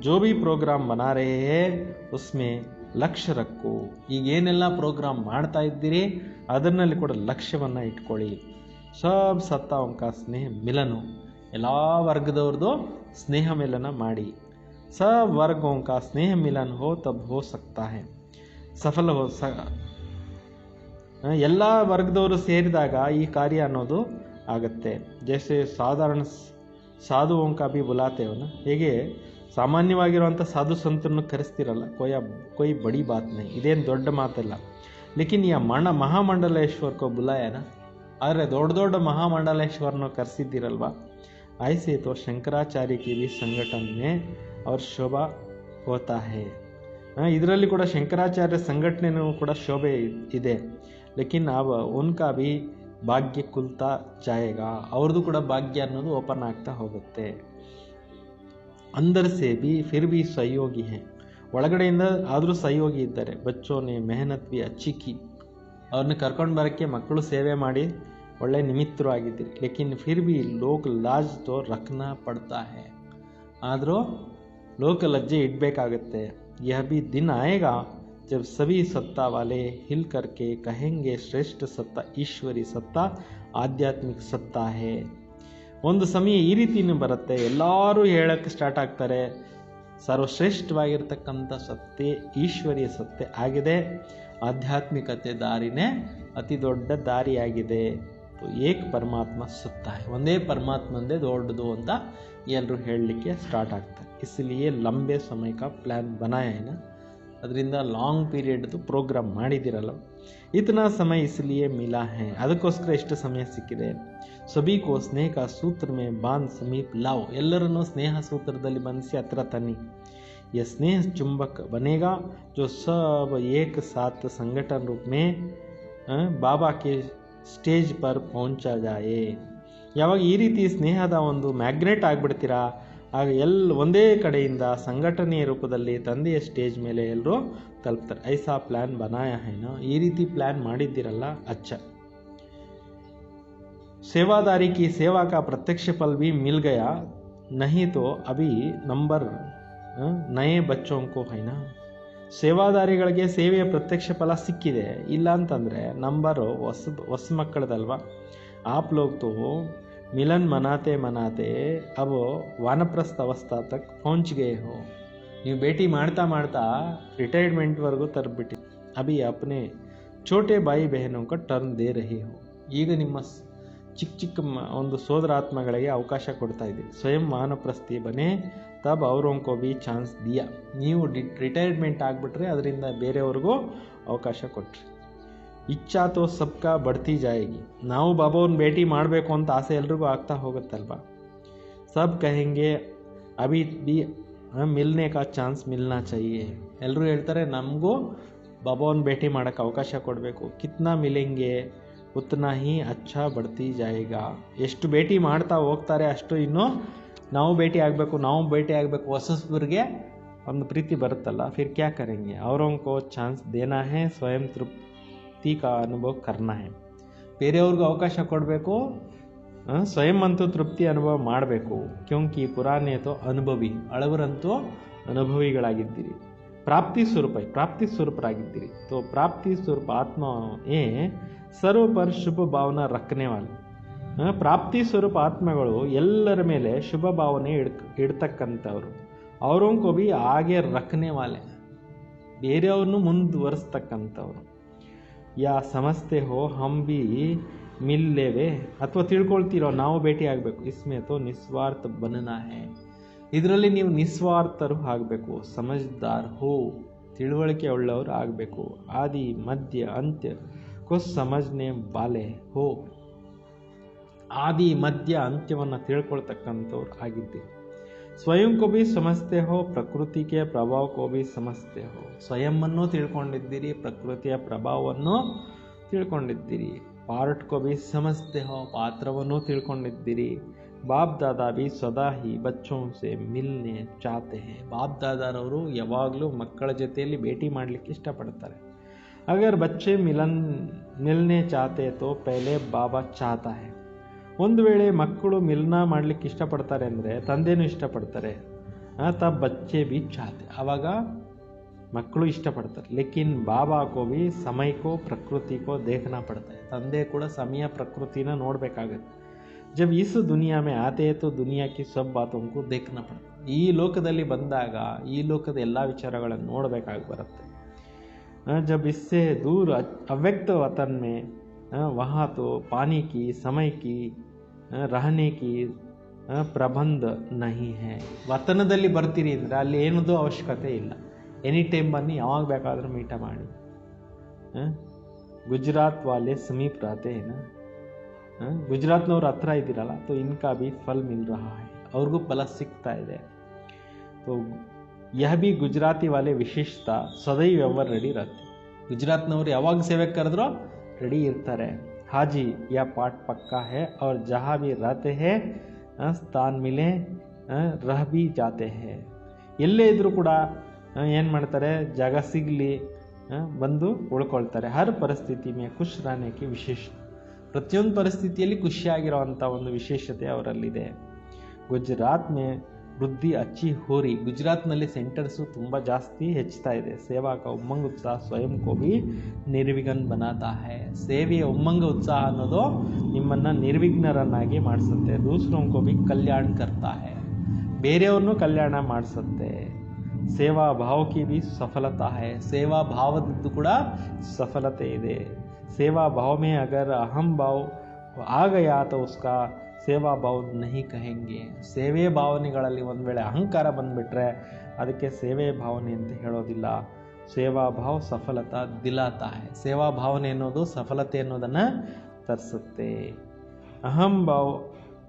ಜೋ ಭಿ ಪ್ರೋಗ್ರಾಮ್ ಬನಾ ರಹೇ ಹೇ ಉಸ್ಮೇ ಲಕ್ಷ್ಯ ರಕ್ಕೋ. ಈಗ ಏನೆಲ್ಲ ಪ್ರೋಗ್ರಾಮ್ ಮಾಡ್ತಾ ಇದ್ದೀರಿ ಅದರಲ್ಲಿ ಕೂಡ ಲಕ್ಷ್ಯವನ್ನು ಇಟ್ಕೊಳ್ಳಿ. ಸಬ್ ಸತ್ತಾವಂಕ ಸ್ನೇಹ ಮಿಲನು, ಎಲ್ಲ ವರ್ಗದವ್ರದ್ದು ಸ್ನೇಹ ಮಿಲನ ಮಾಡಿ. ಸಬ್ ವರ್ಗೋಂ ಕಾ ಸ್ನೇಹ ಮಿಲನ್ ಹೋ ತಬ್ ಹೋ ಸಕ್ತಾ ಹೈ ಸಫಲ ಹೋ. ಎಲ್ಲ ವರ್ಗದವರು ಸೇರಿದಾಗ ಈ ಕಾರ್ಯ ಅನ್ನೋದು ಆಗುತ್ತೆ. ಜೈಸೆ ಸಾಧಾರಣ ಸಾಧುओं का भी बुलाते हो ना, ಹೇಗೆ ಸಾಮಾನ್ಯವಾಗಿರುವಂಥ ಸಾಧು ಸಂತರನ್ನು ಕರೆಸ್ತಿರಲ್ಲ, कोई बड़ी बात नहीं, ಇದೇನು ದೊಡ್ಡ ಮಾತಲ್ಲ. ಲೇಕಿನ್ ಈ ಮಹಾಮಂಡಲೇಶ್ವರ್ ಕೋ ಬುಲಾಯನ, ಆದರೆ ದೊಡ್ಡ ಮಹಾಮಂಡಲೇಶ್ವರನ್ನು ಕರೆಸಿದ್ದೀರಲ್ವ. ಐಸೆ ತೋ ಶಂಕರಾಚಾರ್ಯ ಕಿ भी संगठन में और ಶೋಭಾ ಹೋತಾ ಹೈ. ಇದರಲ್ಲಿ ಕೂಡ ಶಂಕರಾಚಾರ್ಯ ಸಂಘಟನೆಯೂ ಕೂಡ ಶೋಭೆ ಇದೆ. ಲೇಕಿನ್ अब उनका भी ಭಾಗ್ಯ ಕುಲ್ತಾ ಜಾಯೇಗಾ, ಅವ್ರದ್ದು ಕೂಡ ಭಾಗ್ಯ ಅನ್ನೋದು ಓಪನ್ ಆಗ್ತಾ ಹೋಗುತ್ತೆ. ಅಂದರ್ ಸೆ ಬಿ ಫಿರ್ ಬಿ ಸಹಯೋಗಿ ಹೇ, ಒಳಗಡೆಯಿಂದ ಆದರೂ ಸಹಯೋಗಿ ಇದ್ದಾರೆ. ಬಚ್ಚೋನೆ ಮೆಹನತ್ ಬಿ ಅಚ್ಚಿ ಕಿ, ಅವ್ರನ್ನ ಕರ್ಕೊಂಡು ಬರೋಕ್ಕೆ ಮಕ್ಕಳು ಸೇವೆ ಮಾಡಿ ಒಳ್ಳೆ ನಿಮಿತ್ತರು ಆಗಿದ್ದೀರಿ. ಲೇಕಿನ್ ಫಿರ್ ಬಿ ಲೋಕ ಲಾಜ್ ತೋ ರಖನಾ ಪಡ್ತಾ ಹೇ, ಆದರೂ ಲೋಕ ಲಜ್ಜೆ ಇಡಬೇಕಾಗತ್ತೆ. ಯಹ ಬಿ ದಿನ ಆಯೇಗಾ जब सभी सत्ता वाले हिल करके कहेंगे श्रेष्ठ सत्ता ईश्वरी सत्ता आध्यात्मिक सत्ता है. ಒಂದು ಸಮಯ ಈ ರೀತಿನೂ ಬರುತ್ತೆ, ಎಲ್ಲರೂ ಹೇಳಕ್ಕೆ ಸ್ಟಾರ್ಟ್ ಆಗ್ತಾರೆ ಸರ್ವಶ್ರೇಷ್ಠವಾಗಿರ್ತಕ್ಕಂಥ ಸತ್ಯ ಈಶ್ವರೀಯ ಸತ್ಯ ಆಗಿದೆ, ಆಧ್ಯಾತ್ಮಿಕತೆ ದಾರಿನೇ ಅತಿ ದೊಡ್ಡ ದಾರಿಯಾಗಿದೆ. ಏಕ್ ಪರಮಾತ್ಮ ಸತ್ತ है, ಒಂದೇ ಪರಮಾತ್ಮಂದೇ ದೊಡ್ಡದು ಅಂತ ಎಲ್ಲರೂ ಹೇಳಲಿಕ್ಕೆ ಸ್ಟಾರ್ಟ್ ಆಗ್ತಾರೆ. इसलिए लंबे समय का प्लान बनाया है ना, ಅದರಿಂದ ಲಾಂಗ್ ಪೀರಿಯಡ್ದು ಪ್ರೋಗ್ರಾಮ್ ಮಾಡಿದಿರಲ್ಲ. ಇತನಾ ಸಮಯ ಇಸ್ಲಿಯೇ ಮಿಲಾ ಹೇ, ಅದಕ್ಕೋಸ್ಕರ ಇಷ್ಟು ಸಮಯ ಸಿಕ್ಕಿದೆ. ಸಭಿ ಕೋ ಸ್ನೇಹ ಕಾ ಸೂತ್ರ ಮೇ ಬಾಂಧ್ ಸಮೀಪ್ ಲಾವ್, ಎಲ್ಲರನ್ನೂ ಸ್ನೇಹ ಸೂತ್ರದಲ್ಲಿ ಬಂಧಿಸಿ ಹತ್ರ ತನ್ನಿ. ಯ ಸ್ನೇಹ ಚುಂಬಕ್ ಬನೇಗಾ ಜೋ ಸಬ್ ಏಕ್ ಸಾತ್ ಸಂಘಟನ್ ರೂಪ್ ಮೇ ಬಾಬಾ ಕೆ ಸ್ಟೇಜ್ ಪರ್ ಪਹੁಂಚಾ ಜಾಯೇ. ಯಾವಾಗ ಈ ರೀತಿ ಸ್ನೇಹದ ಒಂದು ಮ್ಯಾಗ್ನೆಟ್ ಆಗಿಬಿಡ್ತೀರಾ, ಆಗ ಒಂದೇ ಕಡೆಯಿಂದ ಸಂಘಟನೆಯ ರೂಪದಲ್ಲಿ ತಂದೆಯ ಸ್ಟೇಜ್ ಮೇಲೆ ಎಲ್ಲರೂ ತಲುಪ್ತಾರೆ. ಐಸಾ ಪ್ಲಾನ್ ಬನಾಯ ಹೈನೋ, ಈ ರೀತಿ ಪ್ಲಾನ್ ಮಾಡಿದ್ದೀರಲ್ಲ, ಅಚ್ಚ. ಸೇವಾದಾರಿ ಕಿ ಸೇವಾ ಕಾ ಪ್ರತ್ಯಕ್ಷ ಫಲ್ भी मिल गया, नहीं तो अभी ನಂಬರ್ ನಯೇ ಬಚ್ಚೋಂ ಕೋ ಹೈನಾ. ಸೇವಾದಾರಿಗಳಿಗೆ ಸೇವೆಯ ಪ್ರತ್ಯಕ್ಷ ಫಲ ಸಿಕ್ಕಿದೆ, ಇಲ್ಲ ಅಂತಂದರೆ ನಂಬರು ಹೊಸ ಮಕ್ಕಳದಲ್ವಾ. ಆಪ್ ಲೋಗ್ ತೋ मिलन मनाते मनाते अब वानप्रस्थ अवस्था तक पहुंच गए हो, ನೀವು ಭೇಟಿ ಮಾಡ್ತಾ ಮಾಡ್ತಾ ರಿಟೈರ್ಮೆಂಟ್ವರೆಗೂ ತರಬಿಟ್ಟು ಅಭಿ ಅಪ್ನೆ ಛೋಟೆ ಬಾಯಿ ಬಹನೋ ಕ ಟರ್ನ್ ದೇ ರಹಿ ಹೋ, ಈಗ ನಿಮ್ಮ ಚಿಕ್ಕ ಚಿಕ್ಕ ಒಂದು ಸೋದರಾತ್ಮಗಳಿಗೆ ಅವಕಾಶ ಕೊಡ್ತಾ ಇದ್ದೀರಿ. ಸ್ವಯಂ ವಾನಪ್ರಸ್ಥಿ ಬನೆ ತಬ್ ಅವರೋಂಕೋ ಬಿ ಚಾನ್ಸ್ ದಿಯಾ, ನೀವು ರಿಟೈರ್ಮೆಂಟ್ ಆಗಿಬಿಟ್ರೆ ಅದರಿಂದ ಬೇರೆಯವ್ರಿಗೂ ಅವಕಾಶ ಕೊಟ್ರಿ. ಇಚ್ಛಾ ತೋ ಸಬ್ಕಾ ಬಡ್ತಿ ಜಾಯೇಗಿ, ನಾವು ಬಾಬಾವ್ರನ್ನ ಭೇಟಿ ಮಾಡಬೇಕು ಅಂತ ಆಸೆ ಎಲ್ರಿಗೂ ಆಗ್ತಾ ಹೋಗುತ್ತಲ್ವ. ಸಬ್ ಕಹೆಂಗೆ ಅಭಿ ಬಿ ಮಿಲ್ನೆ ಕಾ ಚಾನ್ಸ್ ಮಿಲ್ನಾ ಚಾಹಿಯೇ, ಎಲ್ಲರೂ ಹೇಳ್ತಾರೆ ನಮಗೂ ಬಾಬಾವ್ರನ್ನ ಭೇಟಿ ಮಾಡೋಕ್ಕೆ ಅವಕಾಶ ಕೊಡಬೇಕು. ಕಿತ್ನಾ ಮಿಲೆಂಗೆ ಉತ್ನಾ ಹಿ ಅಚ್ಚಾ ಬಡ್ತಿ ಜಾಯೇಗಾ, ಎಷ್ಟು ಭೇಟಿ ಮಾಡ್ತಾ ಹೋಗ್ತಾರೆ ಅಷ್ಟು ಇನ್ನೂ ನಾವು ಭೇಟಿ ಆಗಬೇಕು ಹೊಸಬ್ರಿಗೆ ಒಂದು ಪ್ರೀತಿ ಬರುತ್ತಲ್ಲ. ಫಿರ್ ಕ್ಯಾ ಕರೆಂಗೆ, ಅವರೋಂಕೋ ಚಾನ್ಸ್ ದೇನಾ ಹೇ, ಸ್ವಯಂ ತೃಪ್ತಿ ಕಾ ಅನುಭವ ಕರ್ನಾ ಹೇ, ಬೇರೆಯವ್ರಿಗೂ ಅವಕಾಶ ಕೊಡಬೇಕು, ಸ್ವಯಂ ಅಂತೂ ತೃಪ್ತಿ ಅನುಭವ ಮಾಡಬೇಕು. ಕ್ಯೋಂಕಿ ಪುರಾಣೆ ತೋ ಅನುಭವಿ, ಹಳಬರಂತೂ ಅನುಭವಿಗಳಾಗಿದ್ದೀರಿ. ಪ್ರಾಪ್ತಿ ಸ್ವರೂಪರಾಗಿದ್ದೀರಿ. ತೋ ಪ್ರಾಪ್ತಿ ಸ್ವರೂಪ ಆತ್ಮ ಏ ಸರ್ವ ಪರ್ ಶುಭ ಭಾವನಾ ರಖನೆ ವಾಲೆ, ಪ್ರಾಪ್ತಿ ಸ್ವರೂಪ ಆತ್ಮಗಳು ಎಲ್ಲರ ಮೇಲೆ ಶುಭ ಭಾವನೆ ಇಡ್ತಕ್ಕಂಥವ್ರು. ಅವರೋಂಕೋ ಬಿ ಹಾಗೆ ರಖನೆ ವಾಲೆ, ಬೇರೆಯವ್ರನ್ನು ಮುಂದುವರಿಸ್ತಕ್ಕಂಥವ್ರು. ಯಾ ಸಮಸ್ತೆ ಹೋ ಹಮ್ ಬಿ ಮಿಲ್ಲೇವೆ, ಅಥವಾ ತಿಳ್ಕೊಳ್ತೀರೋ ನಾವು ಭೇಟಿ ಆಗಬೇಕು. ಇಸ್ಮೇ ತೋ ನಿಸ್ವಾರ್ಥ ಬನನಾ ಹೇ, ಇದರಲ್ಲಿ ನೀವು ನಿಸ್ವಾರ್ಥರು ಆಗಬೇಕು. ಸಮಜ್ದಾರ್ ಹೋ, ತಿಳುವಳಿಕೆ ಉಳ್ಳವರು ಆಗಬೇಕು. ಆದಿ ಮಧ್ಯ ಅಂತ್ಯ ಕೋ ಸಮಜ್ನೆ ಬಾಲೆ ಹೋ, ಆದಿ ಮಧ್ಯ ಅಂತ್ಯವನ್ನು ತಿಳ್ಕೊಳ್ತಕ್ಕಂಥವ್ರು ಆಗಿದ್ದೀರಿ. ಸ್ವಯಂ ಕೋ ಬಿ ಸಮಸ್ತೆ ಹೋ, ಪ್ರಕೃತಿ ಕೆ ಪ್ರಭಾವ ಕೋ ಬಿ ಸಮಸ್ತೆ ಹೋ, ಸ್ವಯಂವನ್ನು ತಿಳ್ಕೊಂಡಿದ್ದೀರಿ, ಪ್ರಕೃತಿಯ ಪ್ರಭಾವವನ್ನು ತಿಳ್ಕೊಂಡಿದ್ದೀರಿ. ಪಾರ್ಟ್ ಕೋ ಬಿ ಸಮಸ್ತೆ ಹೋ, ಪಾತ್ರವನ್ನು ತಿಳ್ಕೊಂಡಿದ್ದೀರಿ. ಬಾಪ್ ದಾದಾ ಬಿ ಸದಾ ಹಿ ಬಚ್ಚೋಂ ಸೆ ಮಿಲ್ನೆ ಚಾತೆ ಹೇ, ಬಾಪ್ ದಾದಾರವರು ಯಾವಾಗಲೂ ಮಕ್ಕಳ ಜೊತೆಯಲ್ಲಿ ಭೇಟಿ ಮಾಡಲಿಕ್ಕೆ ಇಷ್ಟಪಡ್ತಾರೆ. ಅಗರ್ ಬಚ್ಚೆ ಮಿಲ್ನೆ ಚಾತೆ ತೋ ಪಹಲೆ ಬಾಬಾ ಚಾತಾ ಹೇ, ಒಂದು ವೇಳೆ ಮಕ್ಕಳು ಮಿಲ್ನ ಮಾಡಲಿಕ್ಕೆ ಇಷ್ಟಪಡ್ತಾರೆ ಅಂದರೆ ತಂದೆನೂ ಇಷ್ಟಪಡ್ತಾರೆ. ತಬ್ ಬಚ್ಚೆ ಬಿ ಚಾತೆ, ಆವಾಗ ಮಕ್ಕಳು ಇಷ್ಟಪಡ್ತಾರೆ. ಲೇಕಿನ್ ಬಾಬಾ ಕೋ ಬಿ ಸಮಯಕ್ಕೋ ಪ್ರಕೃತಿಕೋ ದೇಖನಾ ಪಡ್ತಾರೆ, ತಂದೆ ಕೂಡ ಸಮಯ ಪ್ರಕೃತಿನ ನೋಡಬೇಕಾಗತ್ತೆ. ಜಬ್ ಇಸ್ ದುನಿಯಾ ಮೇ ಆತೆ ತೋ ದುನಿಯಾ ಕಿ ಸಬ್ ಬಾತೋಂಕು ದೇಖನಾ ಪಡ್ತಾರೆ, ಈ ಲೋಕದಲ್ಲಿ ಬಂದಾಗ ಈ ಲೋಕದ ಎಲ್ಲ ವಿಚಾರಗಳನ್ನು ನೋಡಬೇಕಾಗಿ ಬರುತ್ತೆ. ಜಬ್ ಇಸ್ಸೆ ದೂರ ಅವ್ಯಕ್ತ ವತನ್ ಮೇ ವಹಾ ತೋ ಪಾನಿ ಕಿ ಸಮಯ ಕಿ ರಹನೆ ಕಿ ಪ್ರಬಂಧ ನಹಿ ಹೇ, ವತನದಲ್ಲಿ ಬರ್ತೀರಿ ಅಂದರೆ ಅಲ್ಲಿ ಏನದು ಅವಶ್ಯಕತೆ ಇಲ್ಲ, ಎನಿ ಟೈಮ್ ಬನ್ನಿ, ಯಾವಾಗ ಬೇಕಾದರೂ ಮೀಟ ಮಾಡಿ. ಗುಜರಾತ್ ವಾಲೆ ಸಮೀಪ್ ರಾತೆ ಏನಾ, ಗುಜರಾತ್ನವ್ರು ಹತ್ರ ಇದ್ದೀರಲ್ಲ, ತೋ ಇನ್ಕಾ ಬಿ ಫಲ್ ಮಿಲ್ ರಹಾ ಹೈ, ಅವ್ರಿಗೂ ಫಲ ಸಿಗ್ತಾ ಇದೆ. ತೋ ಯಹ ಬಿ ಗುಜರಾತಿ ವಾಲೆ ವಿಶೇಷತಾ ಸದೈವ್ ವ್ಯವಹಾರ ರೆಡಿ ಇರತ್ತೆ, ಗುಜರಾತ್ನವ್ರು ಯಾವಾಗ ಸೇವೆಗೆ ಕರೆದ್ರೋ ರೆಡಿ ಇರ್ತಾರೆ. हाजी यह पाठ पक्का है और जहाँ भी रहते हैं स्थान मिले रह भी जाते हैं ಎಲ್ಲೇ ಇದ್ರೂ ಕೂಡ ಏನು ಮಾಡ್ತಾರೆ ಜಾಗ ಸಿಗಲಿ ಬಂದು ಉಳ್ಕೊಳ್ತಾರೆ ಹರ್ ಪರಿಸ್ಥಿತಿ ಮೇ ಖುಷ್ रहने की ವಿಶೇಷ ಪ್ರತಿಯೊಂದು ಪರಿಸ್ಥಿತಿಯಲ್ಲಿ ಖುಷಿಯಾಗಿರುವಂಥ ಒಂದು ವಿಶೇಷತೆ ಅವರಲ್ಲಿದೆ ಗುಜರಾತ್ ಮೇ ವೃದ್ಧಿ ಅಚ್ಚಿ ಹೋರಿ ಗುಜರಾತ್ನಲ್ಲಿ ಸೆಂಟರ್ಸು ತುಂಬ ಜಾಸ್ತಿ ಹೆಚ್ಚುತ್ತಾ ಇದೆ ಸೇವಾ ಕಾ ಉಮ್ಮಂಗ್ ಉತ್ಸಾಹ ಸ್ವಯಂ ಕೋ ಭಿ ನಿರ್ವಿಘ್ನ ಬನಾತಾ ಹೈ ಸೇವೆಯ ಉಮ್ಮಂಗ ಉತ್ಸಾಹ ಅನ್ನೋದು ನಿಮ್ಮನ್ನು ನಿರ್ವಿಘ್ನರನ್ನಾಗಿ ಮಾಡಿಸುತ್ತೆ ದೂಸರೋं को भी कल्याण करता है ಬೇರೆಯವ್ರನ್ನೂ ಕಲ್ಯಾಣ ಮಾಡಿಸುತ್ತೆ ಸೇವಾ ಭಾವಕ್ಕೆ भी सफलता है ಸೇವಾ ಭಾವದದ್ದು ಕೂಡ ಸಫಲತೆ ಇದೆ सेवा भाव में अगर अहम भाव आ गया तो उसका ಸೇವಾ ಭಾವ नहीं कहेंगे ಸೇವೆ ಭಾವನೆಗಳಲ್ಲಿ ಒಂದು ವೇಳೆ ಅಹಂಕಾರ ಬಂದುಬಿಟ್ರೆ ಅದಕ್ಕೆ ಸೇವೆ ಭಾವನೆ ಅಂತ ಹೇಳೋದಿಲ್ಲ ಸೇವಾ ಭಾವ ಸಫಲತಾ ದಿಲಾತಾ है ಸೇವಾ ಭಾವನೆ ಅನ್ನೋದು ಸಫಲತೆ ಅನ್ನೋದನ್ನು ತರಿಸುತ್ತೆ अहम भाव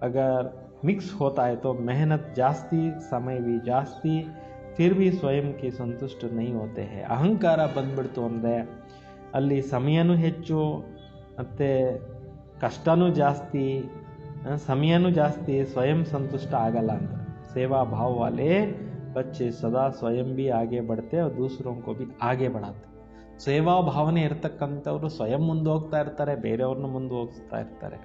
अगर मिक्स होता है तो मेहनत जास्ती समय भी जास्ती फिर भी स्वयं की संतुष्ट नहीं होते हैं ಅಹಂಕಾರ ಬಂದ್ಬಿಡ್ತು ಅಂದರೆ ಅಲ್ಲಿ ಸಮಯನೂ ಹೆಚ್ಚು ಮತ್ತು ಕಷ್ಟನೂ ಜಾಸ್ತಿ ಸಮಯನೂ ಜಾಸ್ತಿ ಸ್ವಯಂ ಸಂತುಷ್ಟ ಆಗಲ್ಲ ಅಂತ सेवा भाव वाले बच्चे सदा स्वयं भी आगे बढ़ते और दूसरों को भी आगे बढ़ाते ಸೇವಾ ಭಾವನೆ ಇರತಕ್ಕಂಥವ್ರು ಸ್ವಯಂ ಮುಂದೆ ಹೋಗ್ತಾ ಇರ್ತಾರೆ ಬೇರೆಯವ್ರನ್ನ ಮುಂದೆ ಹೋಗಿಸ್ತಾ ಇರ್ತಾರೆ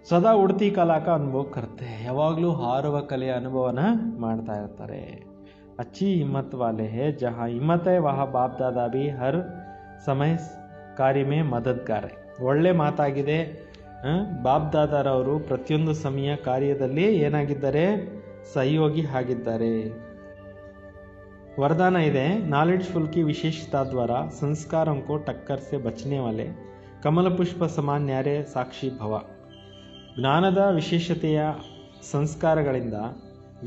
ಸದಾ ಉಡ್ತಿ ಕಲಾ का अनुभव करते हैं ಯಾವಾಗಲೂ ಹಾರುವ ಕಲೆಯ ಅನುಭವನ ಮಾಡ್ತಾ ಇರ್ತಾರೆ अच्छी हिम्मत वाले हैं जहाँ हिम्मत है वहाँ बाप दादा भी हर समय कार्य में मददगार है ಒಳ್ಳೆ ಮಾತಾಗಿದೆ ಬಾಪ್ ದಾದಾರವರು ಪ್ರತಿಯೊಂದು ಸಮಯ ಕಾರ್ಯದಲ್ಲಿ ಏನಾಗಿದ್ದಾರೆ ಸಹಯೋಗಿ ಆಗಿದ್ದಾರೆ वरदान ಇದೆ नॉलेजफुल की विशेषता द्वारा संस्कारों को टक्कर से बचने वाले कमल पुष्प समान न्यारे साक्षी भव ಜ್ಞಾನದ ವಿಶೇಷತೆಯ ಸಂಸ್ಕಾರಗಳಿಂದ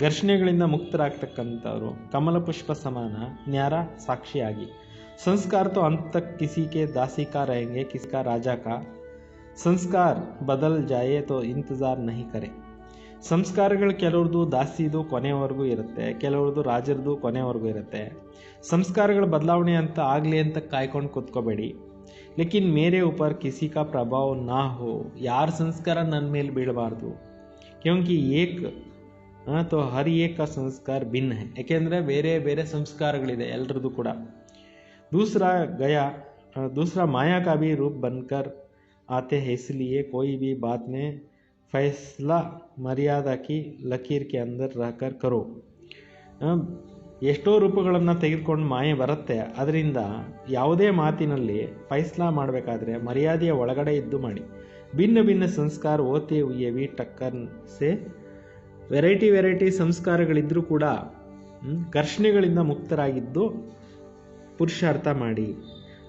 ಘರ್ಷಣೆಗಳಿಂದ ಮುಕ್ತರಾಗ್ತಕ್ಕಂಥವ್ರು ಕಮಲ ಪುಷ್ಪ ಸಮಾನ ನ್ಯಾರ ಸಾಕ್ಷಿಯಾಗಿ संस्कार तो अंत तक किसी के दासी का रहेंगे किसी का राजा का संस्कार बदल जाए तो इंतज़ार नहीं करे ಸಂಸ್ಕಾರಗಳು ಕೆಲವ್ರದ್ದು ದಾಸಿದು ಕೊನೆವರೆಗೂ ಇರುತ್ತೆ ಕೆಲವ್ರದ್ದು ರಾಜರದು ಕೊನೆವರೆಗೂ ಇರುತ್ತೆ ಸಂಸ್ಕಾರಗಳ ಬದಲಾವಣೆ ಅಂತ ಆಗಲಿ ಅಂತ ಕಾಯ್ಕೊಂಡು ಕೂತ್ಕೋಬೇಡಿ ಲೇಕಿನ್ ಮೇರೆ ऊपर किसी का प्रभाव ना हो ಯಾರ ಸಂಸ್ಕಾರ ನನ್ನ ಮೇಲೆ ಬೀಳಬಾರ್ದು क्योंकि एक तो हर एक का संस्कार भिन्न है ಯಾಕೆಂದರೆ ಬೇರೆ ಬೇರೆ ಸಂಸ್ಕಾರಗಳಿದೆ ಎಲ್ಲರದ್ದು ಕೂಡ दूसरा माया का भी रूप बनकर आते हैं इसलिए कोई भी बात में फैसला मर्यादा की लकीर के अंदर रहकर करो ಎಷ್ಟೋ ರೂಪಗಳನ್ನು ತೆಗೆದುಕೊಂಡು ಮಾಯೆ ಬರುತ್ತೆ ಅದರಿಂದ ಯಾವುದೇ ಮಾತಿನಲ್ಲಿ ಫೈಸ್ಲಾ ಮಾಡಬೇಕಾದ್ರೆ ಮರ್ಯಾದೆಯ ಒಳಗಡೆ ಇದ್ದು ಮಾಡಿ ಭಿನ್ನ ಭಿನ್ನ ಸಂಸ್ಕಾರ ಓತೆ ಹುಯೆ ವಿ ಟಕ್ಕರ್ ಸೆ ವೆರೈಟಿ ಸಂಸ್ಕಾರಗಳಿದ್ದರೂ ಕೂಡ ಘರ್ಷಣೆಗಳಿಂದ ಮುಕ್ತರಾಗಿದ್ದು पुरुषार्थ माड़ी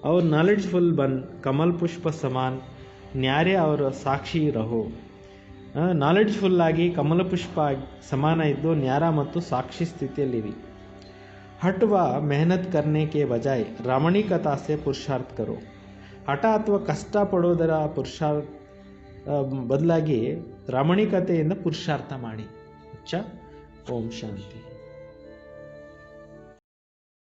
और नॉलेजफुल बन कमल पुष्प समान न्यारे और साक्षी रहो नॉलेजफुल आगी कमल पुष्प समान इद्दु न्याರ ಮತ್ತು ಸಾಕ್ಷಿ ಸ್ಥಿತಿಯಲ್ಲಿರಿ हट व मेहनत करने के बजाय रामणिकता से पुरुषार्थ करो हठ ಅಥವಾ ಕಷ್ಟ ಪಡೋದರ ಪುರುಷಾರ್ಥ ಬದಲಾಗಿ ರಾಮಣಿಕತೆಯಿಂದ ಪುರುಷಾರ್ಥ ಮಾಡಿ. ಓಂ ಶಾಂತಿ.